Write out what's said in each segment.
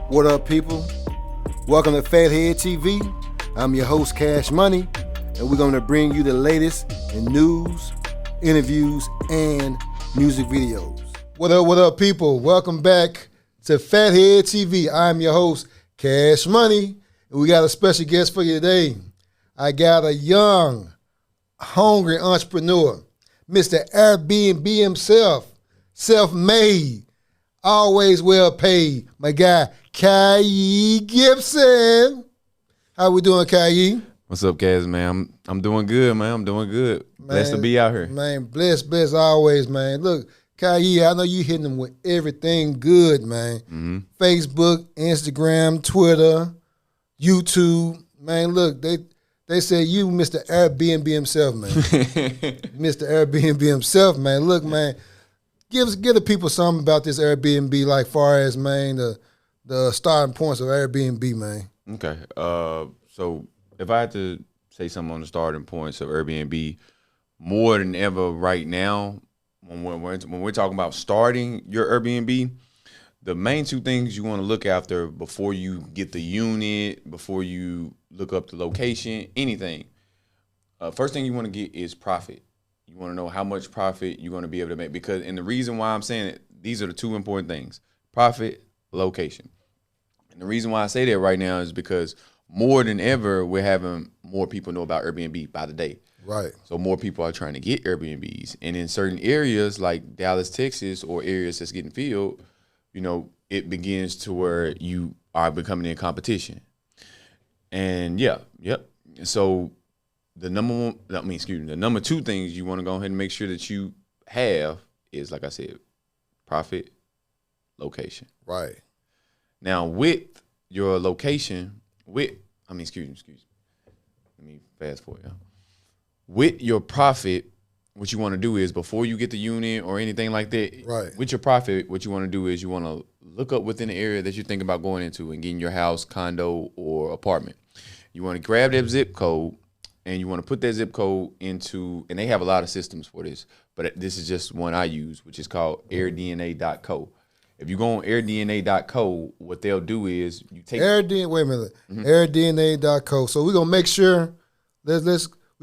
What up, people? Welcome to Fathead TV. I'm your host, Cash Money, and we're going to bring you the latest in news, interviews, and music videos. What up, people? Welcome back to Fathead TV. I'm your host, Cash Money, and we got a special guest for you today. I got a young, hungry entrepreneur, Mr. AirBNB himself, self-made, always well paid, my guy, Kiee Gipson. How we doing, Kiee? What's up, Kaz, man? I'm doing good, man. I'm doing good. Man, blessed to be out here. Man, blessed always, man. Look, Kiee, I know you hitting them with everything good, man. Mm-hmm. Facebook, Instagram, Twitter, YouTube. Man, look, they say you Mr. AirBNB himself, man. Mr. AirBNB himself, man. Look, man, give the people something about this AirBNB, like far as, man, the starting points of AirBNB, man. Okay. So if I had to say something on the starting points of AirBNB, more than ever right now, when we're talking about starting your AirBNB, the main two things you want to look after before you get the unit, before you look up the location, anything. First thing you want to get is profit. You want to know how much profit you're going to be able to make, and the reason why I'm saying it, these are the two important things: profit, location. And the reason why I say that right now is because more than ever, we're having more people know about AirBNB by the day. Right. So more people are trying to get AirBNBs. And in certain areas like Dallas, Texas, or areas that's getting filled, you know, it begins to where you are becoming in competition. And so the number two things you want to go ahead and make sure that you have is, like I said, profit, location. Right. Now, with your location, excuse me. Let me fast forward, y'all. With your profit, what you want to do is, before you get the unit or anything like that, right, with your profit, what you want to do is you want to look up within the area that you're thinking about going into and getting your house, condo, or apartment. You want to grab that zip code, and you want to put that zip code into, and they have a lot of systems for this, but this is just one I use, which is called AirDNA.co. If you go on AirDNA.co, what they'll do is you take wait a minute, AirDNA.co. So we're gonna make sure we're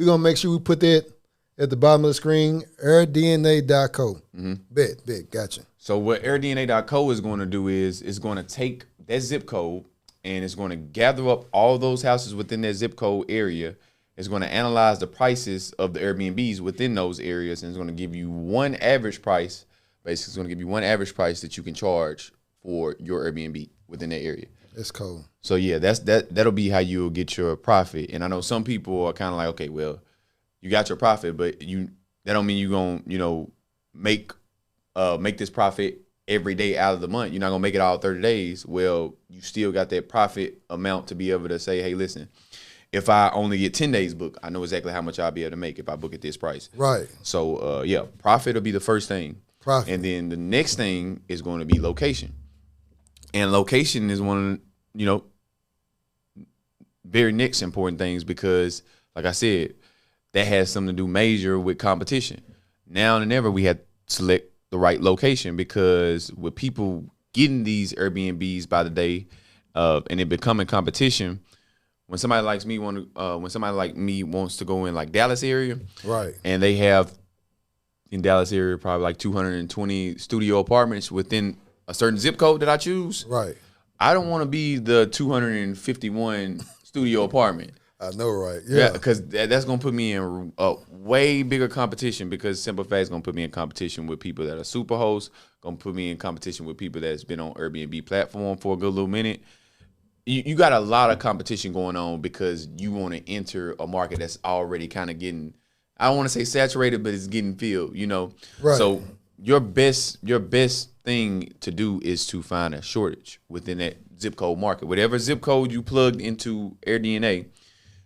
gonna make sure we put that at the bottom of the screen. AirDNA.co. Mm-hmm. Bet, gotcha. So what AirDNA.co is going to do is it's going to take that zip code and it's going to gather up all those houses within that zip code area. It's going to analyze the prices of the Airbnbs within those areas, and it's going to give you one average price. Basically, it's going to give you one average price that you can charge for your Airbnb within that area. That's cool. So yeah, that'll be how you'll get your profit. And I know some people are kind of like, okay, well, you got your profit, but that don't mean you're gonna, make this profit every day out of the month. You're not gonna make it all 30 days. Well, you still got that profit amount to be able to say, hey, listen, if I only get 10 days booked, I know exactly how much I'll be able to make if I book at this price. Right. So profit will be the first thing. Profit. And then the next thing is going to be location. And location is one of very next important things, because, like I said, that has something to do major with competition. Now than ever, we had to select the right location, because with people getting these Airbnbs by the day, and it becoming competition, when somebody like me wants to go in like Dallas area, right, and they have in Dallas area probably like 220 studio apartments within a certain zip code that I choose. Right. I don't want to be the 251 studio apartment. I know, right? Yeah, because that's gonna put me in a way bigger competition, because Simple Fact's gonna put me in competition with people that are super hosts, gonna put me in competition with people that's been on Airbnb platform for a good little minute. You got a lot of competition going on because you want to enter a market that's already kind of getting, I don't want to say saturated, but it's getting filled, Right. So your best thing to do is to find a shortage within that zip code market. Whatever zip code you plugged into AirDNA,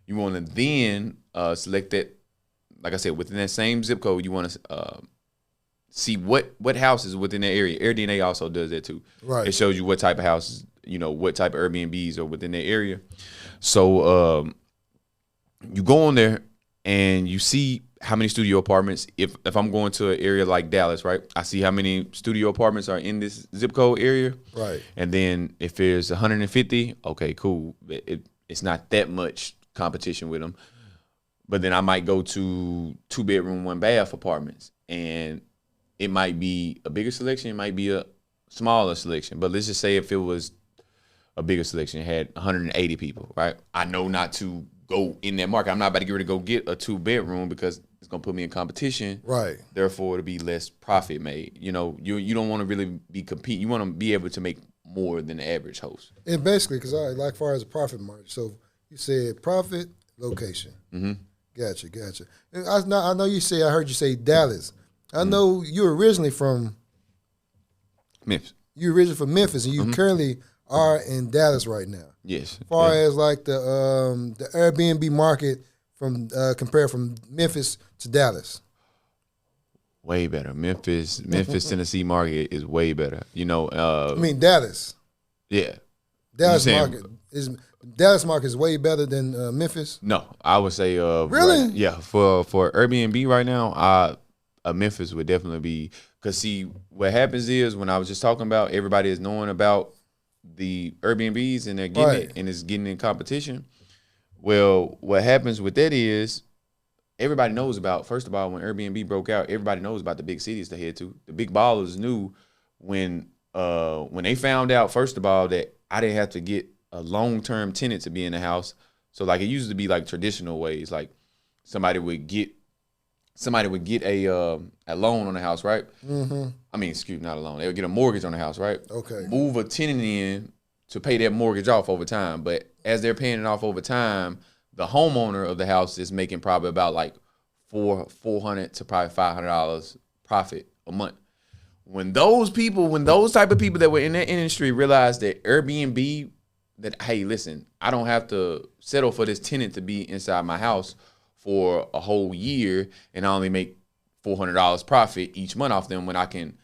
you want to then select that. Like I said, within that same zip code, you want to see what houses within that area. AirDNA also does that too. Right. It shows you what type of houses, what type of Airbnbs are within that area. So you go on there and you see how many studio apartments. If I'm going to an area like Dallas, right, I see how many studio apartments are in this zip code area. Right. And then if there's 150, okay, cool. It's not that much competition with them. But then I might go to 2-bedroom, 1-bath apartments, and it might be a bigger selection. It might be a smaller selection. But let's just say if it was a bigger selection, it had 180 people, right? I know not to go in that market. I'm not about to get ready to go get a 2-bedroom because it's gonna put me in competition. Right. Therefore, it'll be less profit made. You know, you don't want to really be compete. You want to be able to make more than the average host. And basically, because like far as a profit margin, so you said profit, location. Mm-hmm. Gotcha. And I know you say. I heard you say Dallas. I know you're originally from Memphis. You're originally from Memphis, and you currently are in Dallas right now. Yes. As far as like the Airbnb market from compared from Memphis to Dallas. Way better. Memphis, Tennessee market is way better. You know. I mean Dallas. Yeah. Dallas market is way better than Memphis. No, I would say. Really? Right, yeah. For Airbnb right now, Memphis would definitely be, because see what happens is when I was just talking about everybody is knowing about the Airbnbs and they're getting it and it's getting in competition. Well, what happens with that is everybody knows about, first of all, when Airbnb broke out, everybody knows about the big cities to head to. The big ballers knew when they found out, first of all, that I didn't have to get a long-term tenant to be in the house. So like it used to be like traditional ways, like somebody would get a loan on the house, right? Mm-hmm. I mean, not a loan. They would get a mortgage on the house, right? Okay. Move a tenant in to pay that mortgage off over time. But as they're paying it off over time, the homeowner of the house is making probably about like $400 to probably $500 profit a month. When those type of people that were in that industry realized that Airbnb, that, hey, listen, I don't have to settle for this tenant to be inside my house for a whole year and I only make $400 profit each month off them, when I can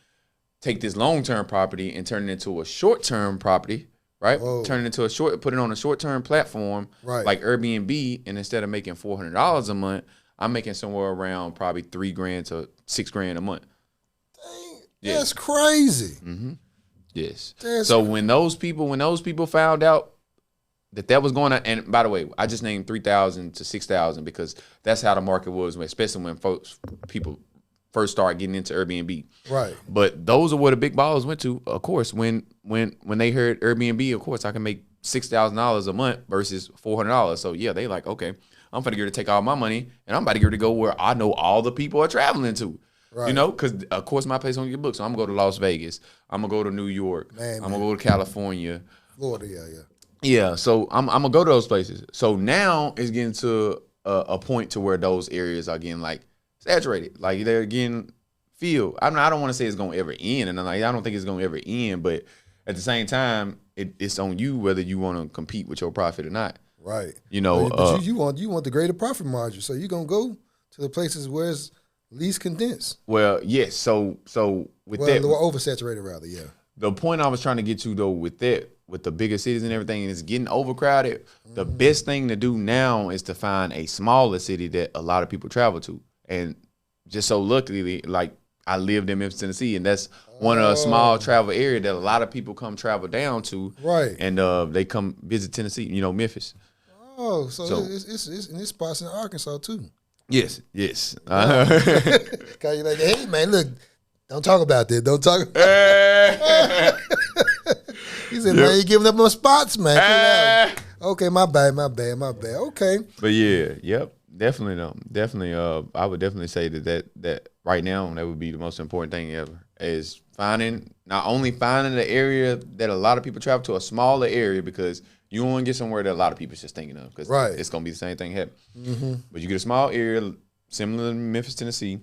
take this long-term property and turn it into a short-term property, right? Whoa. Turn it into put it on a short-term platform, right, like Airbnb, and instead of making $400 a month, I'm making somewhere around probably $3,000 to $6,000 a month. Dang, Yeah. that's crazy. Mm-hmm. Yes. That's when those people found out that was going on, and by the way, I just named 3,000 to 6,000 because that's how the market was, especially when people first started getting into Airbnb. Right. But those are where the big ballers went to. Of course, when they heard Airbnb, of course, I can make $6,000 a month versus $400. So yeah, they like, okay, I'm finna get ready to take all my money and I'm about to get ready to go where I know all the people are traveling to. Right. You know, because of course my place on your book. So I'm gonna go to Las Vegas. I'm gonna go to New York. I'm gonna go to California. Florida, yeah. Yeah, so I'm gonna go to those places. So now it's getting to a point to where those areas are getting like saturated, like they're getting filled. I don't want to say it's gonna ever end, and I don't think it's gonna ever end. But at the same time, it's on you whether you want to compete with your profit or not. Right. You know, but you want the greater profit margin, so you're gonna go to the places where it's least condensed. Well, yes. So with that, oversaturated rather, yeah. The point I was trying to get to though with that, with the bigger cities and everything, and it's getting overcrowded, the best thing to do now is to find a smaller city that a lot of people travel to. And just so luckily, like I lived in Memphis, Tennessee, and that's one of a small travel area that a lot of people come travel down to. Right. And they come visit Tennessee, Memphis. Oh, so it's spots in Arkansas too. Yes. Wow. You're like, hey man, look, don't talk about that. Don't talk. He said, man, you giving up on spots, man. Okay, my bad. Okay. But yeah, yep, definitely though. Definitely, I would definitely say that right now that would be the most important thing ever, is not only finding the area that a lot of people travel to, a smaller area, because you want to get somewhere that a lot of people just thinking of, because it's gonna be the same thing happen. Mm-hmm. But you get a small area similar to Memphis, Tennessee,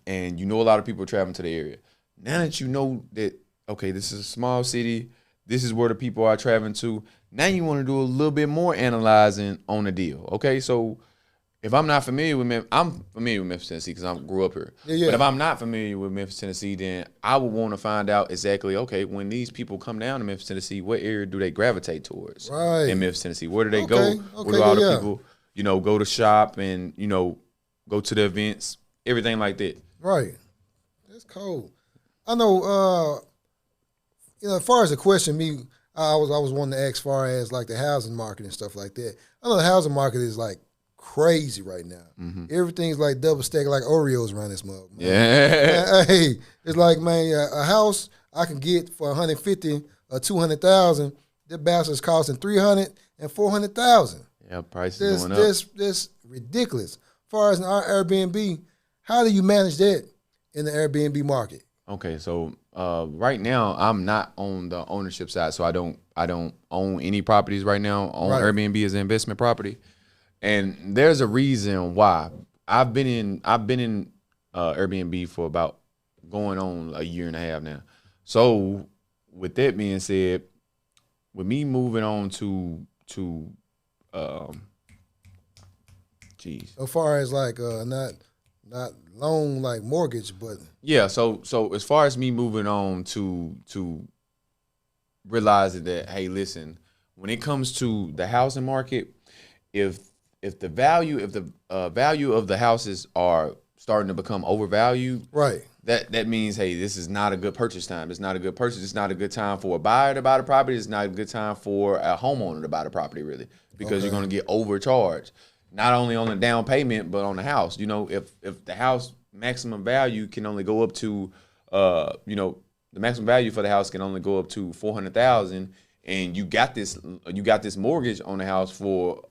and a lot of people traveling to the area. Now that you know that, okay, this is a small city, this is where the people are traveling to, now you want to do a little bit more analyzing on the deal. Okay, so if I'm not familiar with Memphis, I'm familiar with Memphis, Tennessee, because I grew up here. Yeah. But if I'm not familiar with Memphis, Tennessee, then I would want to find out exactly, okay, when these people come down to Memphis, Tennessee, what area do they gravitate towards? Right. In Memphis, Tennessee, where do they go? Where do all the people, go to shop and, go to the events, everything like that. Right. That's cool. I know. As far as the question, I was wanting to ask, as far as like the housing market and stuff like that. I know the housing market is like crazy right now. Mm-hmm. Everything's like double stacked like Oreos around this mug. Yeah. Hey, it's like, man, a house I can get for 150 or 200,000. That bastard's costing 300 and 400,000. Yeah, prices going up. This ridiculous. As far as our Airbnb, how do you manage that in the Airbnb market? Okay, so right now I'm not on the ownership side, so I don't own any properties right now. Airbnb as an investment property, and there's a reason why. I've been in Airbnb for about going on a year and a half now. So with that being said, with me moving on to as far as like not loan like mortgage, but yeah. So as far as me moving on to realizing that, hey, listen, when it comes to the housing market, if the value of the houses are starting to become overvalued, right, that means, hey, this is not a good purchase time. It's not a good purchase. It's not a good time for a buyer to buy the property. It's not a good time for a homeowner to buy the property, really, because you're going to get overcharged, not only on the down payment, but on the house. You know, if the house maximum value can only go up to, the maximum value for the house can only go up to $400,000, and you got this mortgage on the house for,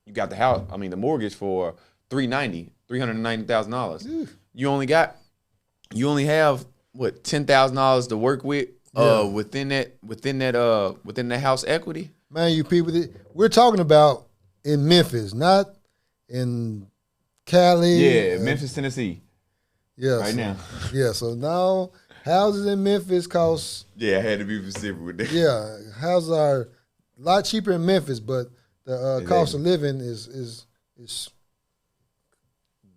the mortgage for $390,000. You only have what, $10,000 to work with within the house equity. Man, you people, we're talking about in Memphis, not in Cali. Yeah, Memphis, Tennessee. Yeah, right now. Yeah, so now houses in Memphis cost. Yeah, I had to be specific with that. Yeah, houses are a lot cheaper in Memphis, but the cost of living is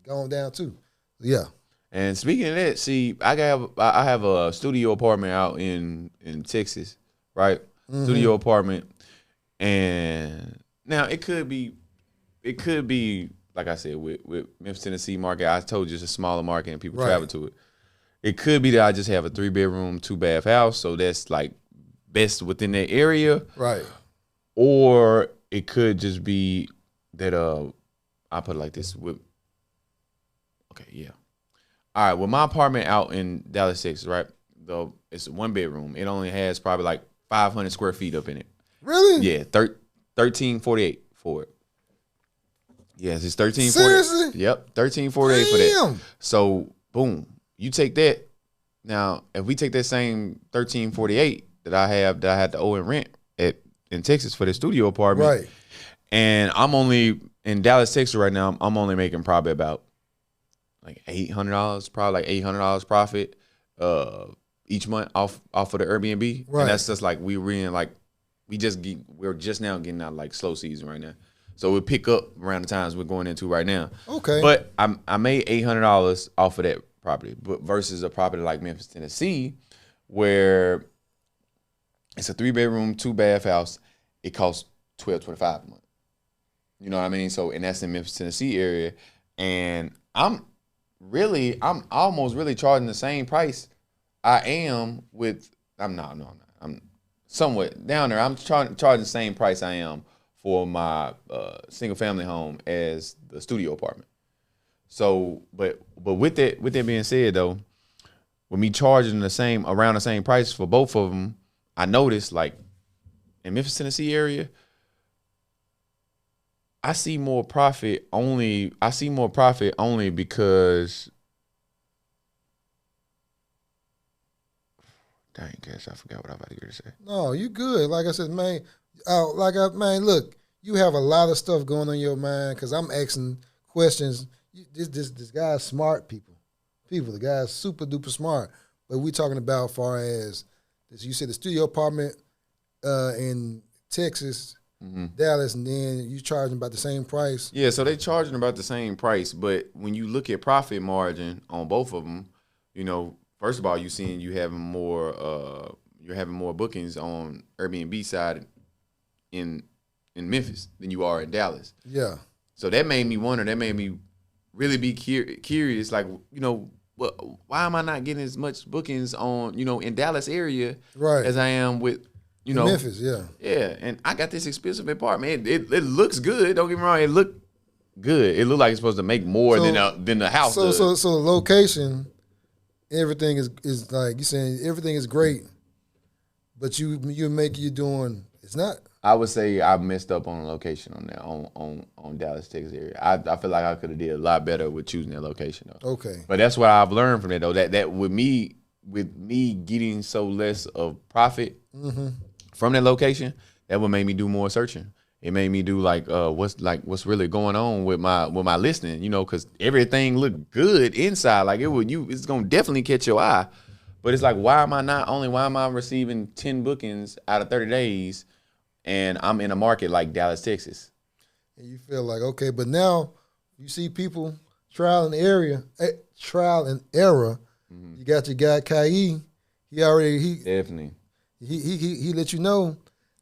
going down too. Yeah. And speaking of that, see, I have a studio apartment out in Texas, right? Mm-hmm. Studio apartment, and now it could be like I said with Memphis, Tennessee market. I told you it's a smaller market and people travel to it. It could be that I just have a 3-bedroom, 2-bath house, so that's like best within that area, right? Or it could just be that I put it like this with. Okay, yeah. All right, well, my apartment out in Dallas, Texas, right? Though it's a 1-bedroom. It only has probably like 500 square feet up in it. Really? Yeah, 1348 for it. Yes, it's 1348. Seriously? Yep, 1348 for that. So, boom, you take that. Now, if we take that same 1348 that I had to owe in rent in Texas for the studio apartment, right? And I'm only in Dallas, Texas right now. I'm only making probably about like $800, probably like $800 profit each month off of the Airbnb, right? And that's just like we're just now getting out like slow season right now, so we pick up around the times we're going into right now. Okay, but I made $800 off of that property, but versus a property like Memphis, Tennessee, where it's a 3-bedroom, 2-bath house, it costs $1,225 a month. You know what I mean? So, and that's in Memphis, Tennessee area, and I'm almost really charging the same price I am with. I'm not. I'm somewhat down there. I'm charging the same price I am for my single family home as the studio apartment. So, but with that being said though, with me charging around the same price for both of them, I noticed like in Memphis, Tennessee area, I see more profit only because, dang, gosh, I forgot what I was about to get to say. No, you good. Like I said, man, look, you have a lot of stuff going on in your mind because I'm asking questions. This guy's smart, people. The guy's super duper smart. But we talking about far as this, you said the studio apartment in Texas, mm-hmm. Dallas, and then you charging about the same price. Yeah, so they charging about the same price, but when you look at profit margin on both of them, you know, first of all, you're having more bookings on Airbnb side in Memphis than you are in Dallas. Yeah. So that made me wonder. That made me really be curious, like, why am I not getting as much bookings on, in Dallas area as I am with, Memphis, yeah. Yeah, and I got this expensive apartment. It looks good. Don't get me wrong. It looked good. It looked like it's supposed to make more than the house does. So the location, everything is like you saying. Everything is great, but you're doing. It's not. I would say I messed up on the location on that on Dallas, Texas area. I feel like I could have did a lot better with choosing that location though. Okay. But that's what I've learned from that though. That with me getting so less of profit from that location, that would make me do more searching. It made me do what's really going on with my listening, because everything looked good inside. Like it's gonna definitely catch your eye. But it's like, why am I receiving 10 bookings out of 30 days? And I'm in a market like Dallas, Texas. And you feel like, okay, but now you see people trial and error. Mm-hmm. You got your guy Kiee. Definitely. He let you know,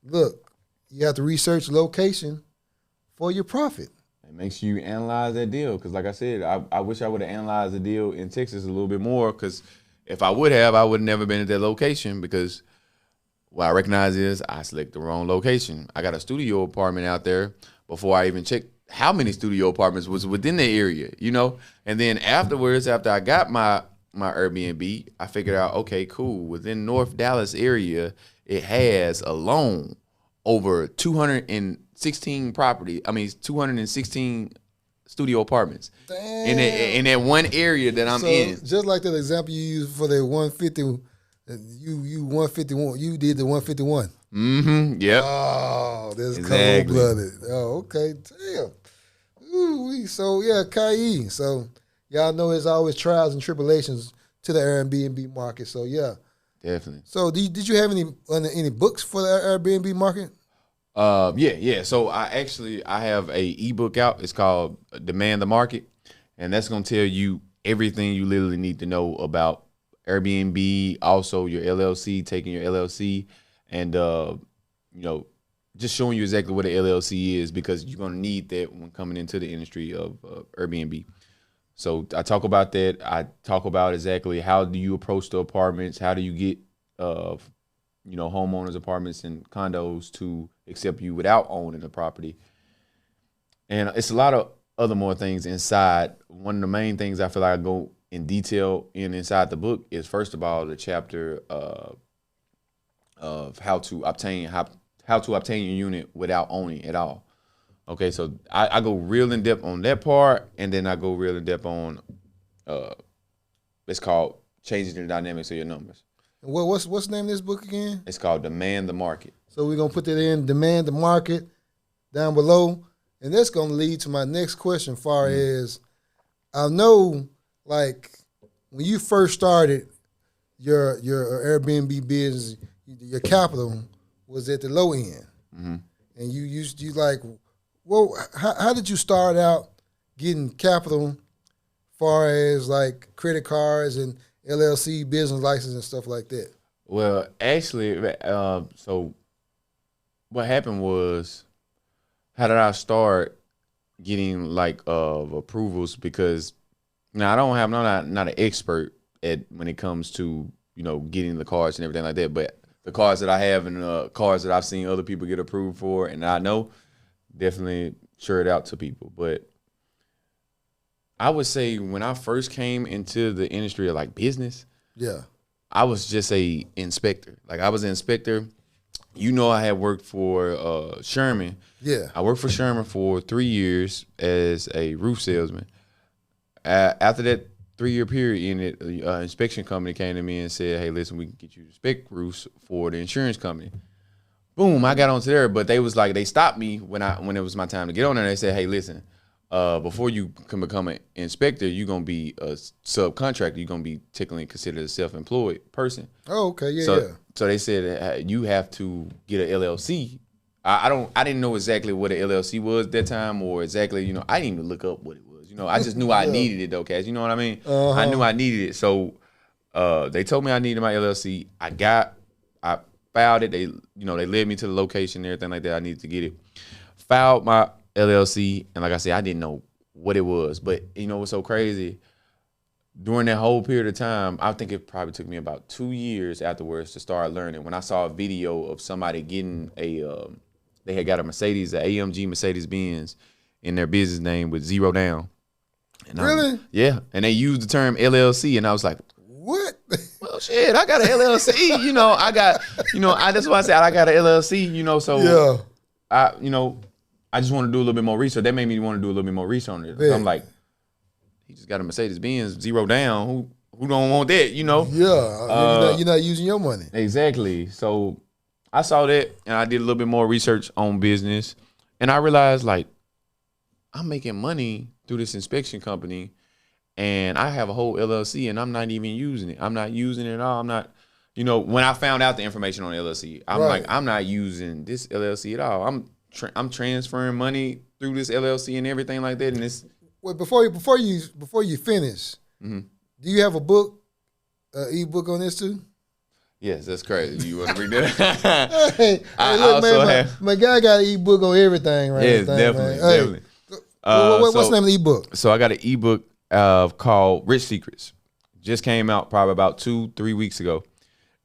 look, you have to research location for your profit. It makes you analyze that deal. Because like I said, I wish I would have analyzed the deal in Texas a little bit more. Because if I would have never been at that location because what I recognize is I selected the wrong location. I got a studio apartment out there before I even checked how many studio apartments was within the area, And then afterwards, after I got my Airbnb, I figured out, okay, cool. Within North Dallas area, it has alone over 216 studio apartments. Damn. In that one area that I'm in. Just like that example you used for the 150. You 151. You did the 151. Mm-hmm. Yep. Oh, that's exactly. cold-blooded. Oh, okay. Damn. Ooh, so yeah, Kiee. So y'all know there's always trials and tribulations to the Airbnb market. So yeah, definitely. So did you have any books for the Airbnb market? Yeah. So I have a ebook out. It's called Demand the Market, and that's gonna tell you everything you literally need to know about Airbnb, also your LLC, taking your LLC, and just showing you exactly what an LLC is because you're gonna need that when coming into the industry of Airbnb. So I talk about that. I talk about exactly how do you approach the apartments, how do you get homeowners, apartments, and condos to accept you without owning the property, and it's a lot of other more things inside. One of the main things I feel like I go in detail inside the book is, first of all, the chapter of how to obtain your unit without owning at all. Okay, so I go real in depth on that part, and then I go real in depth on it's called Changing the Dynamics of Your Numbers. What's the name of this book again? It's called Demand the Market. So we're gonna put that in, Demand the Market, down below, and that's gonna lead to my next question. Far as I know, like when you first started your Airbnb business, your capital was at the low end, and you like, well, how did you start out getting capital, far as like credit cards and LLC business license and stuff like that? Well, actually, so what happened was, how did I start getting like approvals? Because now I'm not an expert when it comes to getting the cards and everything like that, but the cards that I have and the cards that I've seen other people get approved for, and I know, definitely share it out to people. But I would say when I first came into the industry of like business, I was just a inspector. Like I was an inspector. I had worked for Sherman. Yeah. I worked for Sherman for 3 years as a roof salesman. After that 3-year period in it, the inspection company came to me and said, hey, listen, we can get you to inspect roofs for the insurance company. Boom, I got onto there, but they stopped me when it was my time to get on there. They said, hey, listen, before you can become an inspector, you're going to be a subcontractor. You're going to be technically considered a self-employed person. Oh, okay, yeah. So they said you have to get an LLC. I didn't know exactly what an LLC was at that time, or exactly, I didn't even look up what it was. I just knew I needed it though, Cash. You know what I mean? I knew I needed it. So they told me I needed my LLC. I filed it. They led me to the location and everything like that. I needed to get it. Filed my LLC, and like I said, I didn't know what it was. But you know what's so crazy? During that whole period of time, I think it probably took me about 2 years afterwards to start learning. When I saw a video of somebody getting they had got a Mercedes, an AMG Mercedes-Benz in their business name with zero down. And Really? Yeah, and they used the term LLC, and I was like, what? well, shit, I got an LLC. That's why I said I got an LLC. So Yeah. I just want to do a little bit more research. That made me want to do a little bit more research on it. Yeah. I'm like, he just got a Mercedes-Benz, zero down. Who don't want that, Yeah, you're not using your money. Exactly. So I saw that, and I did a little bit more research on business, and I realized, like, I'm making money through this inspection company, and I have a whole LLC, and I'm not even using it. I'm not using it at all. I'm not, when I found out the information on the LLC, I'm like, I'm not using this LLC at all. I'm transferring money through this LLC and everything like that, and it's. Well, before you finish, do you have a book, ebook on this too? Yes, that's crazy. You want to read that? hey, look, man, my guy got an ebook on everything, right? Yes, definitely, definitely. What's the name of the ebook? So I got an ebook called Rich Secrets. Just came out probably about 2-3 weeks ago.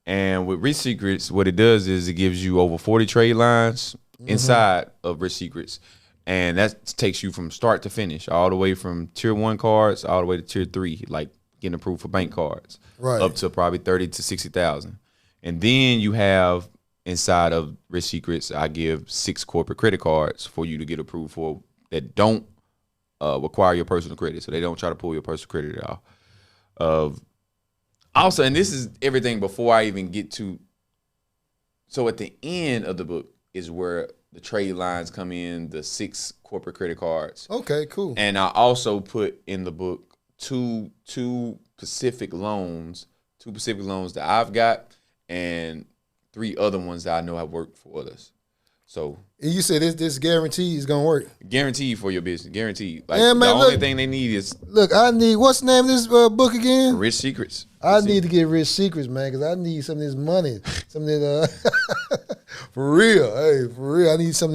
And with Rich Secrets, what it does is it gives you over 40 trade lines inside of Rich Secrets. And that takes you from start to finish, all the way from tier 1 cards, all the way to tier 3, like getting approved for bank cards, up to probably 30 to 60,000. And then you have inside of Rich Secrets, I give 6 corporate credit cards for you to get approved for that don't require your personal credit, so they don't try to pull your personal credit at all. Also, and this is everything before I even get to. So at the end of the book is where the trade lines come in, the 6 corporate credit cards. Okay, cool. And I also put in the book two Pacific loans that I've got, and 3 other ones that I know have worked for others. So. And you said this guarantee is gonna work. Guaranteed for your business. Guaranteed. Like, man, the only thing they need is. Look, I need. What's the name of this book again? Rich Secrets. I need to get Rich Secrets, man, because I need some of this money. Some of this, for real. Hey, for real. I need some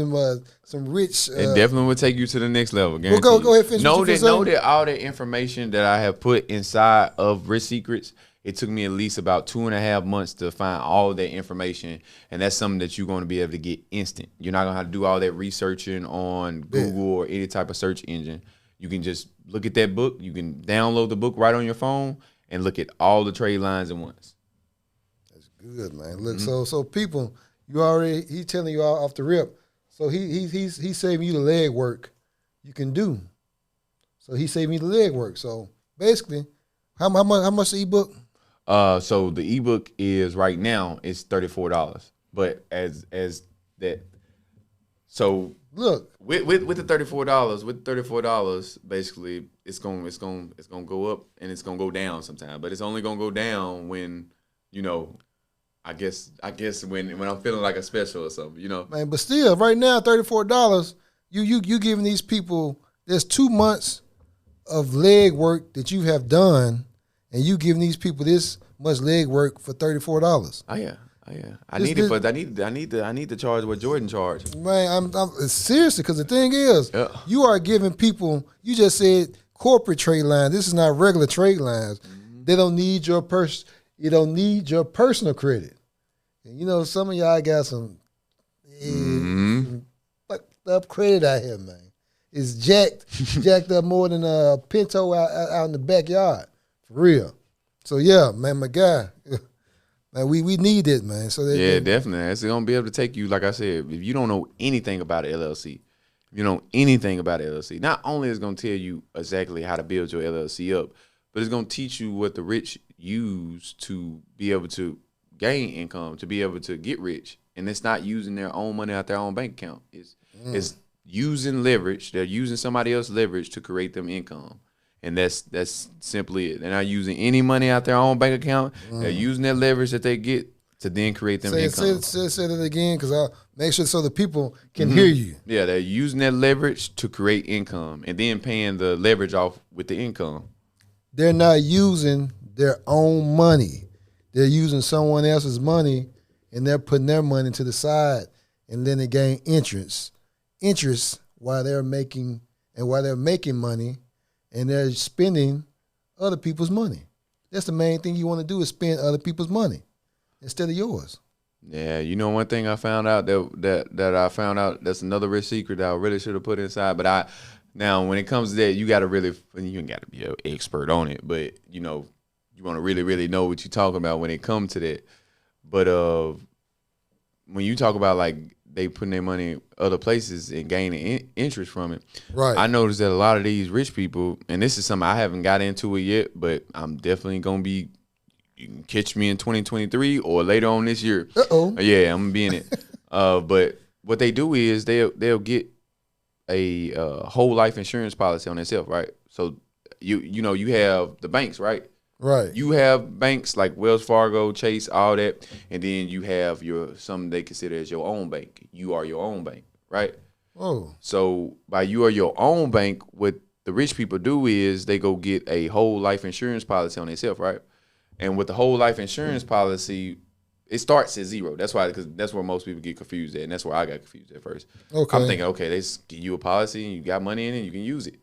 rich. It definitely will take you to the next level. Guaranteed. Well, go ahead, finish. Know that all the information that I have put inside of Rich Secrets, it took me at least about 2.5 months to find all that information, and that's something that you're going to be able to get instant. You're not going to have to do all that researching on Google or any type of search engine. You can just look at that book. You can download the book right on your phone and look at all the trade lines at once. That's good, man. Look, so people, he's telling you off the rip. So he's saving you the leg work you can do. So he's saving you the leg work. So basically, how much the ebook? So the ebook is right now it's $34, but as that, so look with the $34, basically it's gonna go up and it's gonna go down sometime, but it's only gonna go down when I guess when I'm feeling like a special or something, Man, but still, right now $34, you giving these people there's 2 months of leg work that you have done. And you giving these people this much leg work for $34? Oh yeah. I need to charge what Jordan charged. Man, I'm seriously, because the thing is, you are giving people. You just said corporate trade lines. This is not regular trade lines. They don't need your You don't need your personal credit. And some of y'all got some fucked up credit out here, man. It's jacked up more than a Pinto out in the backyard. For real. So yeah, man, my guy, man, we need it, man. So definitely. It's gonna be able to take you, like I said, if you don't know anything about an LLC, not only is it gonna tell you exactly how to build your LLC up, but it's gonna teach you what the rich use to be able to gain income, to be able to get rich. And it's not using their own money out their own bank account. It's using leverage. They're using somebody else's leverage to create them income. And that's simply it. They're not using any money out their own bank account. They're using that leverage that they get to then create them income. Say that again, because I'll make sure so the people can hear you. Yeah, they're using that leverage to create income and then paying the leverage off with the income. They're not using their own money. They're using someone else's money, and they're putting their money to the side, and then they gain interest while they're making and while they're making money, and they're spending other people's money. That's the main thing you want to do, is spend other people's money instead of yours. Yeah, you know, one thing I found out that I found out, that's another rich secret that I really should have put inside. But now when it comes to that, you got to really, you ain't got to be an expert on it, but you know, you want to really, really know what you're talking about when it comes to that. But when you talk about like they putting their money other places and gaining interest from it, right? I noticed that a lot of these rich people, and this is something I haven't got into it yet, but I'm definitely gonna be. You can catch me in 2023 or later on this year. Yeah, I'm gonna be in it. But what they do is they'll get a whole life insurance policy on themselves, right? So you know you have the banks, right? Right. You have banks like Wells Fargo, Chase, all that, and then you have something they consider as your own bank. You are your own bank, right? Oh. So by you are your own bank, what the rich people do is they go get a whole life insurance policy on themselves, right? And with the whole life insurance policy, it starts at zero. That's why, because that's where most people get confused at, and that's where I got confused at first. Okay. I'm thinking, okay, they just give you a policy and you got money in it, you can use it.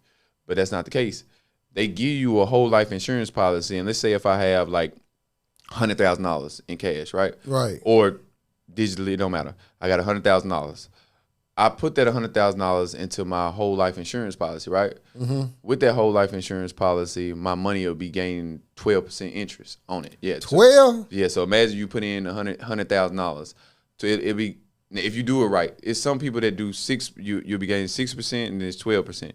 But that's not the case. They give you a whole life insurance policy, and let's say if I have like $100,000 in cash, right? Right. Or digitally, it don't matter. I got $100,000. I put that $100,000 into my whole life insurance policy, right? Mm-hmm. With that whole life insurance policy, my money will be gaining 12% interest on it. Yeah, 12. Yeah. So imagine you put in $100,000. So it'll be, if you do it right. It's some people that do you'll be gaining 6% and then it's 12%.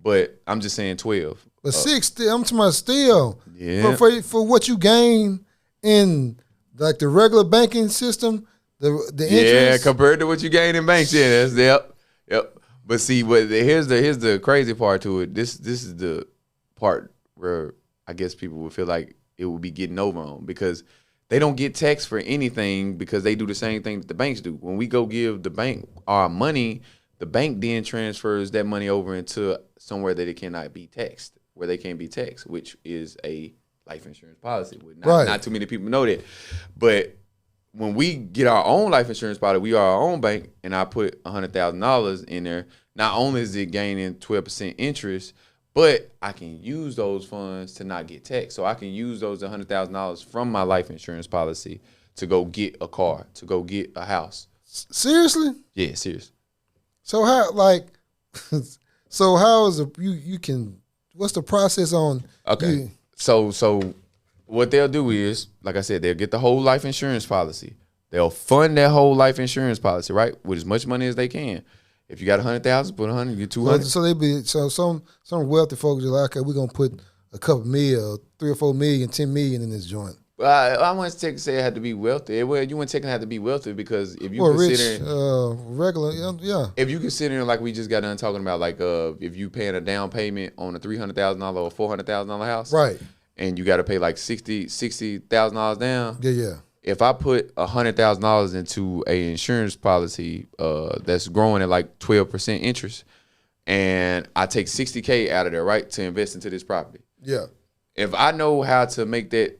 But I'm just saying 12. But six still. I'm talking about still. Yeah. For what you gain in like the regular banking system. The interest? Yeah, compared to what you gain in banks, yeah, yep. But see, here's the crazy part to it. This is the part where I guess people would feel like it would be getting over on, because they don't get taxed for anything because they do the same thing that the banks do. When we go give the bank our money, the bank then transfers that money over into somewhere that it cannot be taxed, where they can't be taxed, which is a life insurance policy. Not too many people know that, but when we get our own life insurance policy, we are our own bank, and I put $100,000 in there. Not only is it gaining 12% interest, but I can use those funds to not get taxed. So I can use those $100,000 from my life insurance policy to go get a car, to go get a house. Seriously? Yeah, serious. So how how is you can? What's the process on? Okay. So what they'll do is, like I said, they'll get the whole life insurance policy. They'll fund that whole life insurance policy, right, with as much money as they can. If you got 100,000, put 100, you get 200. So some wealthy folks are like, okay, we're gonna put a couple million, 3 or 4 million, 10 million in this joint. I wouldn't say it had to be wealthy. Well, you wouldn't take it have to be wealthy, because if you consider regular, yeah. If you consider, like we just got done talking about, like if you paying a down payment on a $300,000 or $400,000 house, right? And you got to pay like $60,000 down. Yeah. If I put $100,000 into a insurance policy that's growing at like 12% interest, and I take $60K out of there, right, to invest into this property. Yeah. If I know how to make that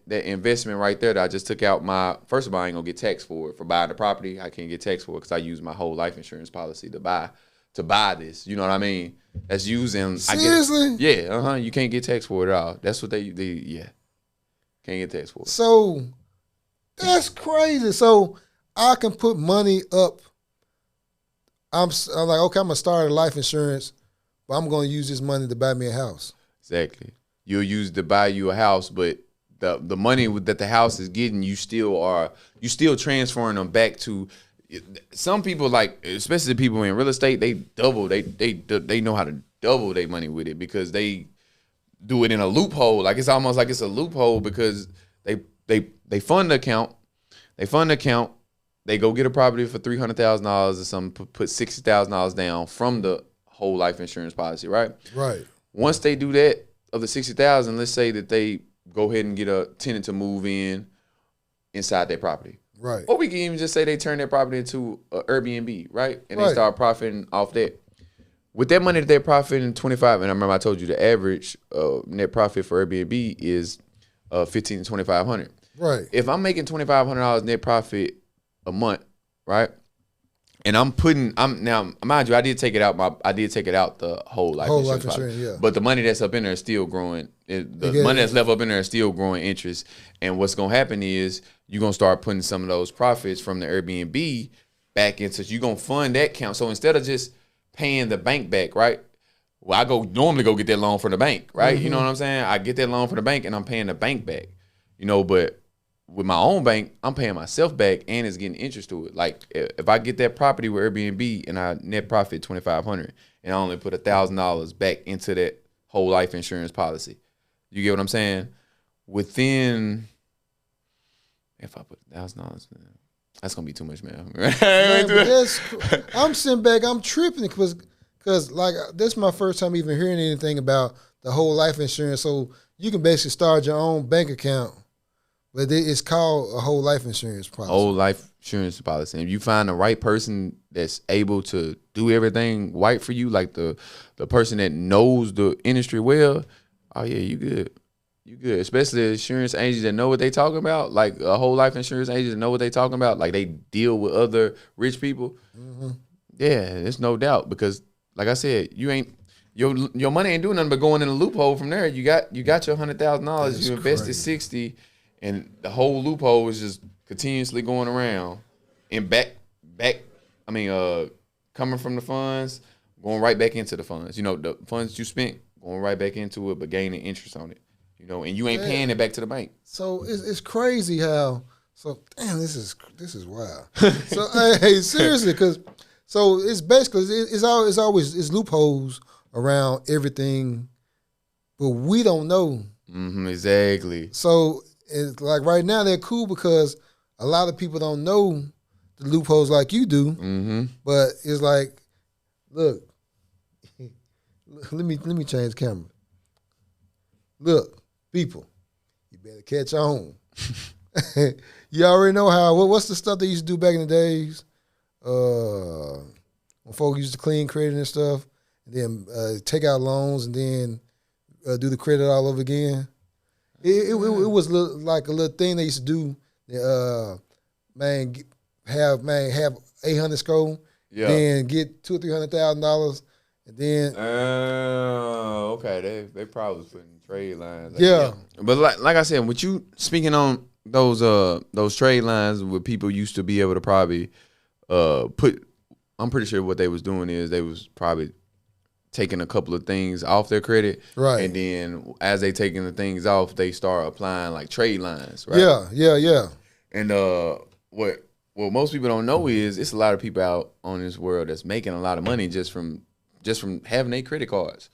investment right there that I just took out, first of all, I ain't gonna get taxed for it. For buying the property, I can't get taxed for it because I use my whole life insurance policy to buy this. You know what I mean? That's using. Seriously? Yeah. You can't get taxed for it at all. That's what they yeah. Can't get taxed for it. So that's crazy. So I can put money up. I'm like, okay, I'm gonna start a life insurance, but I'm gonna use this money to buy me a house. Exactly. You'll use to buy you a house, but the money that the house is getting, you still transferring them back to. Some people, like, especially people in real estate, they know how to double their money with it, because they do it in a loophole. Like, it's almost like it's a loophole, because they fund the account, they go get a property for $300,000 or something, put $60,000 down from the whole life insurance policy, right? Right. Once they do that, of the $60,000, let's say that they go ahead and get a tenant to move inside their property. Right. Or we can even just say they turn their property into an AirBNB, right? And right. They start profiting off that. With that money that they're profiting 25, and I remember I told you the average net profit for Airbnb is $1,500 to $2,500. Right. If I'm making $2,500 net profit a month, right, And now, mind you, I did take it out the whole life insurance policy. Yeah. But the money that's up in there is still growing. The money that's left up in there is still growing interest. And what's gonna happen is you're gonna start putting some of those profits from the Airbnb back into, you're gonna fund that account. So instead of just paying the bank back, right? Well, I normally go get that loan from the bank, right? Mm-hmm. You know what I'm saying? I get that loan from the bank and I'm paying the bank back. But with my own bank, I'm paying myself back and it's getting interest to it. Like if I get that property with Airbnb and I net profit $2,500 and I only put $1,000 back into that whole life insurance policy, you get what I'm saying? If I put $1,000, that's gonna be too much, man. I'm sitting back, I'm tripping because like this is my first time even hearing anything about the whole life insurance. So you can basically start your own bank account. But it's called a whole life insurance policy. Whole life insurance policy. And if you find the right person that's able to do everything right for you, like the person that knows the industry well, oh yeah, you good. You good. Especially the insurance agents that know what they talking about, like a whole life insurance agent that know what they talking about, like they deal with other rich people. Mm-hmm. Yeah, there's no doubt because, like I said, you ain't your money ain't doing nothing but going in a loophole from there. You got your $100,000, you invested $60,000. And the whole loophole is just continuously going around and coming from the funds, going right back into the funds. The funds you spent, going right back into it, but gaining interest on it. And you ain't paying it back to the bank. So it's crazy how, this is wild. So, hey, seriously, because, so it's basically, it's always loopholes around everything, but we don't know. Mm-hmm, exactly. So, it's like right now they're cool because a lot of people don't know the loopholes like you do. Mm-hmm. But it's like, look, let me change the camera. Look, people, you better catch on. You already know what's the stuff they used to do back in the days when folks used to clean credit and stuff, and then take out loans and then do the credit all over again. It was like a little thing they used to do. Have 800 score, then get $200,000 or $300,000, and then. Okay. They probably putting trade lines. Yeah, but like I said, with you speaking on those trade lines, where people used to be able to probably put. I'm pretty sure what they was doing is they was probably taking a couple of things off their credit, right? And then as they taking the things off, they start applying like trade lines, right? Yeah. And what most people don't know is it's a lot of people out on this world that's making a lot of money just from having their credit cards,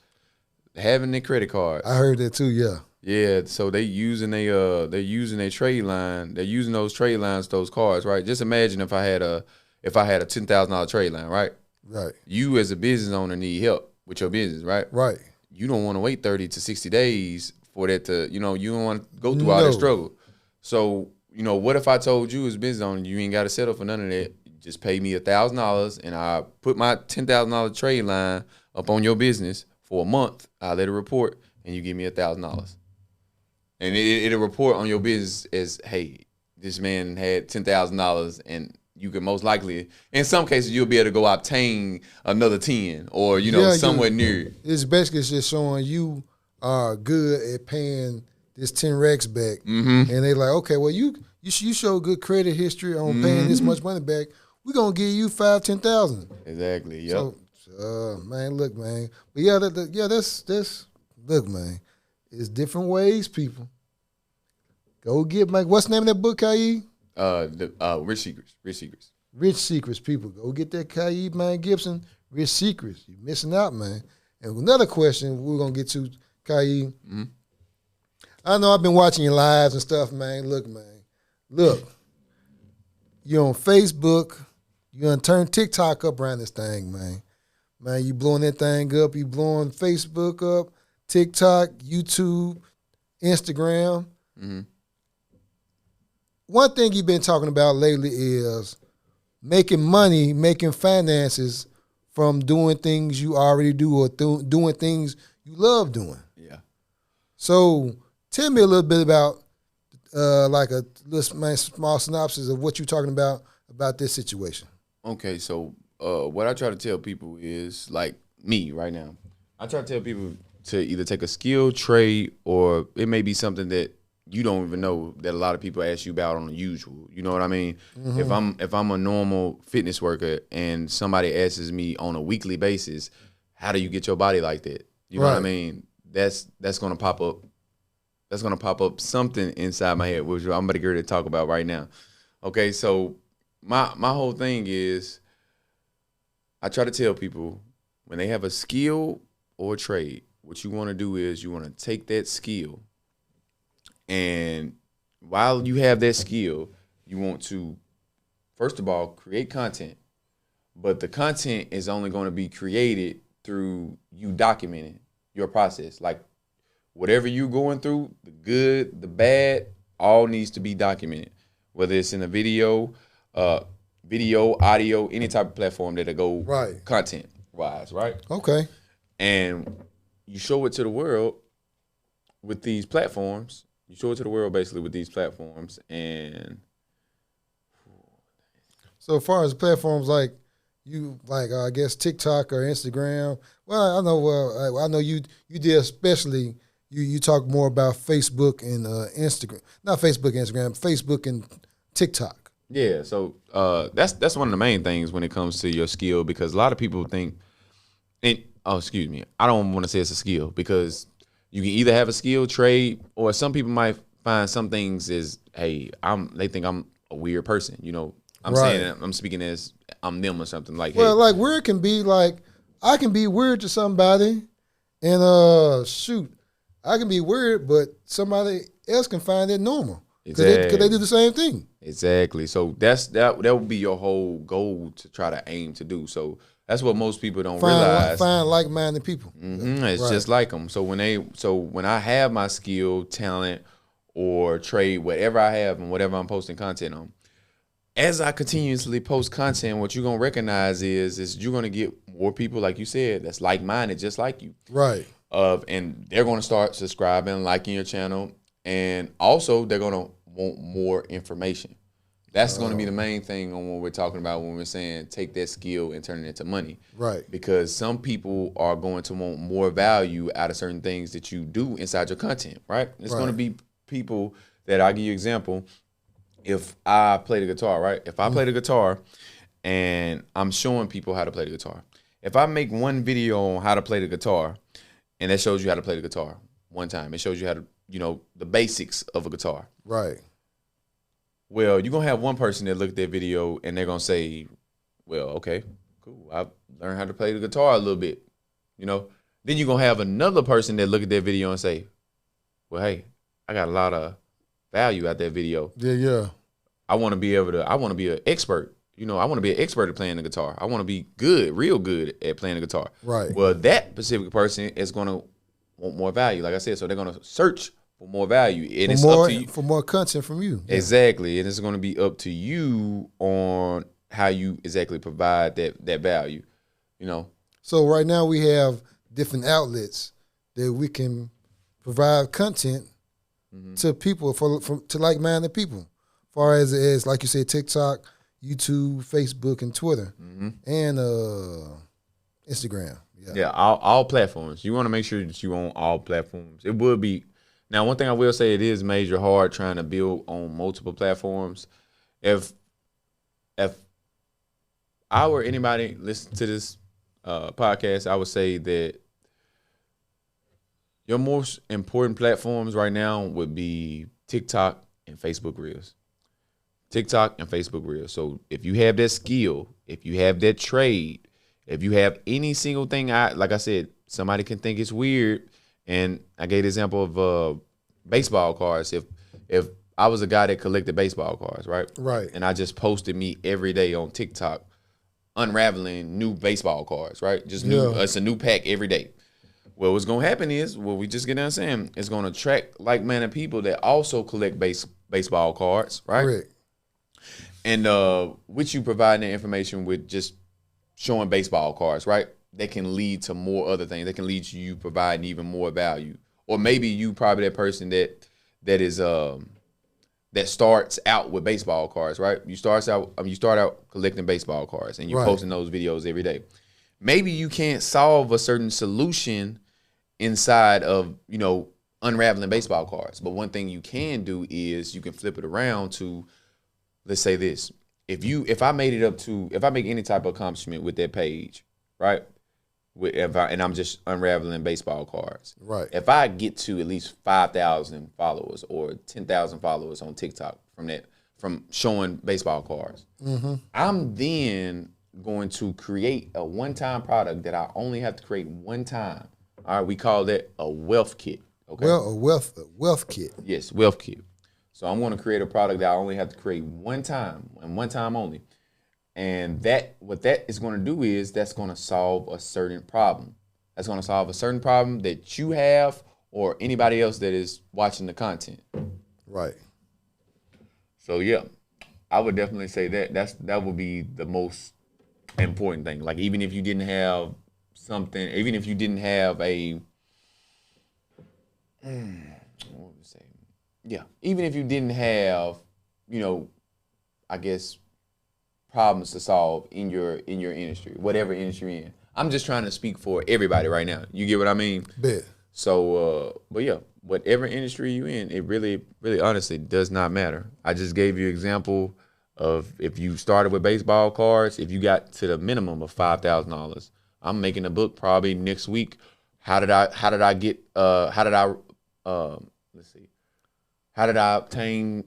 I heard that too. Yeah. So they're using their trade line. They're using those trade lines, those cards, right? Just imagine if I had a $10,000 trade line, right? Right. You as a business owner need help with your business, right? Right. You don't want to wait 30 to 60 days for that to, you don't want to go through all that struggle. So, what if I told you as a business owner, you ain't got to settle for none of that. Just pay me $1,000 and I put my $10,000 trade line up on your business for a month. I'll let it report and you give me $1,000. And it'll report on your business as, hey, this man had $10,000 and you could most likely, in some cases, you'll be able to go obtain another 10 or, somewhere near. It's basically just showing you are good at paying this 10 racks back. Mm-hmm. And they like, okay, well, you show good credit history on paying this much money back. We're going to give you $5,000-$10,000. Exactly, yep. So, man, look, man. But yeah, that's look, man. It's different ways, people. Go get, Mike. What's the name of that book, Kiee? Rich Secrets. Rich Secrets, people. Go get that Kiee, man, Gipson. Rich Secrets. You're missing out, man. And another question we're going to get to, Kiee. Mm-hmm. I know I've been watching your lives and stuff, man. Look, man. Look. You're on Facebook. You done turn TikTok up around this thing, man. Man, you blowing that thing up. You blowing Facebook up, TikTok, YouTube, Instagram. Mm-hmm. One thing you've been talking about lately is making money, making finances from doing things you already do or doing things you love doing. Yeah. So tell me a little bit about like a small synopsis of what you're talking about this situation. Okay, so what I try to tell people is like me right now. I try to tell people to either take a skill, trade, or it may be something that you don't even know that a lot of people ask you about on the usual. You know what I mean? If I'm a normal fitness worker and somebody asks me on a weekly basis, how do you get your body like that? You know what I mean? That's gonna pop up. That's gonna pop up something inside my head, which I'm about to get ready to talk about right now. Okay, so my whole thing is I try to tell people when they have a skill or a trade, what you want to do is you want to take that skill, and while you have that skill, you want to first of all create content, but the content is only going to be created through you documenting your process. Like whatever you're going through, the good, the bad, all needs to be documented. Whether it's in a video, audio, any type of platform that'll go content wise, right? Okay. And you show it to the world with these platforms. You show it to the world basically with these platforms, and so as far as platforms like I guess TikTok or Instagram. Well, I know. I know you did especially. You talk more about Facebook and Instagram, not Facebook, Instagram, Facebook and TikTok. Yeah, so that's one of the main things when it comes to your skill, because a lot of people think, excuse me, I don't want to say it's a skill, because you can either have a skill, trade, or some people might find some things is, hey, they think I'm a weird person. You know, I'm saying that I'm speaking as I'm them or something like. Well, hey, like weird can be like I can be weird to somebody, and shoot, I can be weird, but somebody else can find it normal. Because they do the same thing. Exactly. So that would be your whole goal to try to aim to do. So that's what most people don't realize. Find like-minded people. Mm-hmm. It's just like them. So when I have my skill, talent, or trade, whatever I have and whatever I'm posting content on, as I continuously post content, what you're gonna recognize is you're gonna get more people, like you said, that's like-minded, just like you. Right. And they're gonna start subscribing, liking your channel, and also they're gonna want more information. That's going to be the main thing on what we're talking about when we're saying take that skill and turn it into money. Right. Because some people are going to want more value out of certain things that you do inside your content, right? It's going to be people that, I'll give you an example. If I play the guitar, right? If I play the guitar and I'm showing people how to play the guitar. If I make one video on how to play the guitar and that shows you how to play the guitar one time, it shows you how to, the basics of a guitar. Right. Well, you're going to have one person that look at that video and they're going to say, well, okay, cool. I've learned how to play the guitar a little bit, Then you're going to have another person that look at that video and say, well, hey, I got a lot of value out that video. Yeah. I want to be an expert. I want to be an expert at playing the guitar. I want to be good, real good at playing the guitar. Right. Well, that specific person is going to want more value, like I said. So they're going to search for more value. And it's up to you. For more content from you. Exactly. And it's going to be up to you on how you exactly provide that value, So right now we have different outlets that we can provide content to people, to like-minded people. As far as like you said, TikTok, YouTube, Facebook, and Twitter, and Instagram. Yeah, all platforms. You want to make sure that you own all platforms. It would be. Now, one thing I will say, it is major hard trying to build on multiple platforms. If I were anybody listening to this podcast, I would say that your most important platforms right now would be TikTok and Facebook Reels. TikTok and Facebook Reels. So if you have that skill, if you have that trade, if you have any single thing, like I said, somebody can think it's weird. And I gave the example of baseball cards. If I was a guy that collected baseball cards, right? Right. And I just posted me every day on TikTok unraveling new baseball cards, right? Just new. It's a new pack every day. Well, what's going to happen is, we just get done saying, it's going to attract like-minded people that also collect baseball cards, right? Correct. And with you providing the information with just showing baseball cards, right? They can lead to more other things. They can lead to you providing even more value. Or maybe you probably that person that that starts out with baseball cards, right? You start out collecting baseball cards, and you're posting those videos every day. Maybe you can't solve a certain solution inside of, you know, unraveling baseball cards. But one thing you can do is you can flip it around to, let's say this. If I make any type of accomplishment with that page, right? And I'm just unraveling baseball cards. Right. If I get to at least 5,000 followers or 10,000 followers on TikTok from showing baseball cards, I'm then going to create a one-time product that I only have to create one time. All right, we call that a wealth kit. Okay. Well, a wealth kit. Yes, wealth kit. So I'm going to create a product that I only have to create one time and one time only. And what that is going to do is that's going to solve a certain problem. That's going to solve a certain problem that you have or anybody else that is watching the content. Right. So yeah, I would definitely say that would be the most important thing. Like even if you didn't have something, even if you didn't have a what would you say? Yeah, even if you didn't have, you know, I guess problems to solve in your industry, whatever industry you're in. I'm just trying to speak for everybody right now. You get what I mean? Bet. So, but yeah, whatever industry you're in, it really, really honestly does not matter. I just gave you an example of if you started with baseball cards, if you got to the minimum of $5,000, I'm making a book probably next week. How did I obtain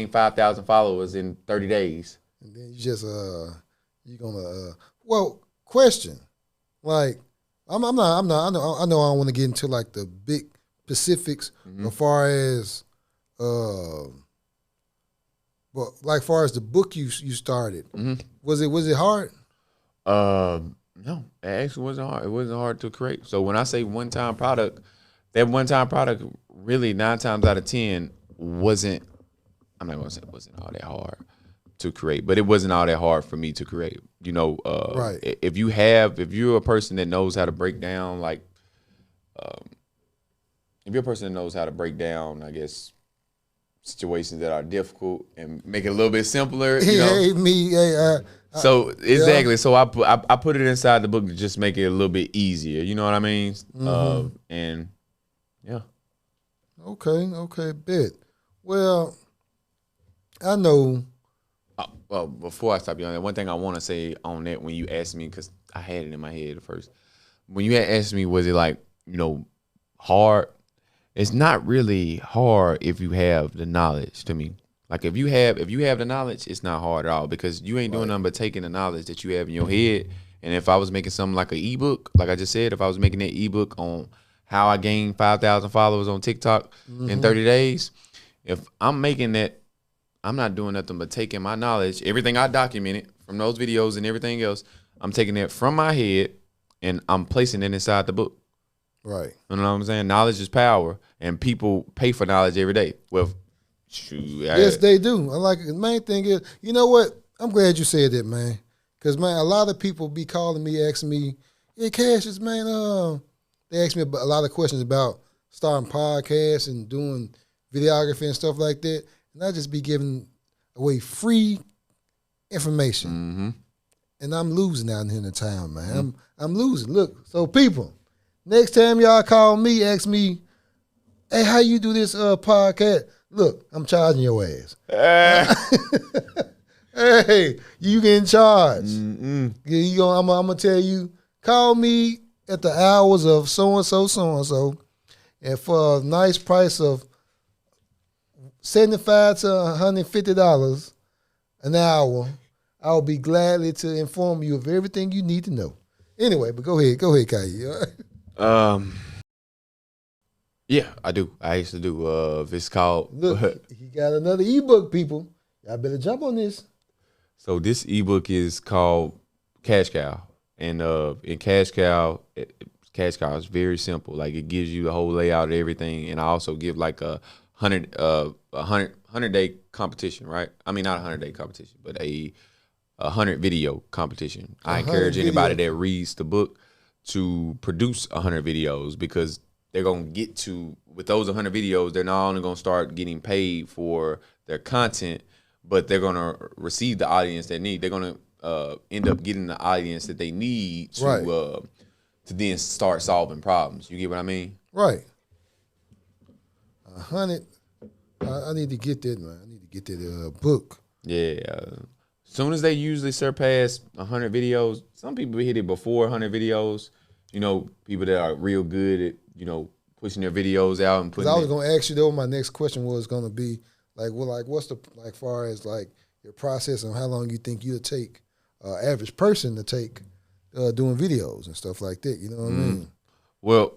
5,000 followers in 30 days? And then you just question. Like I know I don't want to get into like the big specifics as far as but like far as the book you started. Was it hard? No, it actually wasn't hard. It wasn't hard to create. So when I say one-time product, that one-time product really 9 times out of 10 wasn't, I'm not going to say it wasn't all that hard to create, but it wasn't all that hard for me to create. You know, right. If you're a person that knows how to break down, like, if you're a person that knows how to break down, I guess, situations that are difficult and make it a little bit simpler, you know? So exactly. Yeah. So I put it inside the book to just make it a little bit easier. You know what I mean? And yeah. Okay, bet. Well, I know. Well, before I stop you on that, one thing I want to say on that when you asked me, because I had it in my head at first. When you had asked me, was it like, you know, hard? It's not really hard if you have the knowledge, to me. Like if you have the knowledge, it's not hard at all, because you ain't doing nothing but taking the knowledge that you have in your head. And if I was making something like an ebook, like I just said, if I was making that ebook on how I gained 5,000 followers on TikTok in 30 days, if I'm making that, I'm not doing nothing but taking my knowledge, everything I documented from those videos and everything else, I'm taking it from my head and I'm placing it inside the book. Right. You know what I'm saying? Knowledge is power, and people pay for knowledge every day. Well, yes, they do. I like it. The main thing is, you know what? I'm glad you said that, man. Because, man, a lot of people be calling me, asking me, hey, Cassius, man, they ask me a lot of questions about starting podcasts and doing videography and stuff like that. And I just be giving away free information. And I'm losing out here in the town, man. I'm losing. Look, so people, next time y'all call me, ask me, hey, how you do this podcast? Look, I'm charging your ass. Hey, you getting charged. I'm going to tell you, call me at the hours of so-and-so, and for a nice price of $75 to $150 an hour, I'll be gladly to inform you of everything you need to know. Anyway, but go ahead, Kiee. Yeah, I do. I used to do. It's called. Look, he got another ebook, people. Y'all better jump on this. So this ebook is called Cash Cow, and in Cash Cow, Cash Cow is very simple. Like it gives you the whole layout of everything, and I also give like a 100-day competition, right? I mean, not a 100-day competition, but a 100 video competition. I encourage anybody that reads the book to produce 100 videos, because they're gonna get to with those 100 videos. They're not only gonna start getting paid for their content, but they're gonna receive the audience they need. They're gonna end up getting the audience that they need to then start solving problems. You get what I mean? Right. 100. I need to get that, man. I need to get that book. Yeah. Soon as they usually surpass 100 videos, some people hit it before 100 videos. You know, people that are real good at, you know, pushing their videos out and putting. I was going to ask you though. My next question was going to be what's the far as your process and how long you think you'll take average person to take doing videos and stuff like that. You know what I mean? Well,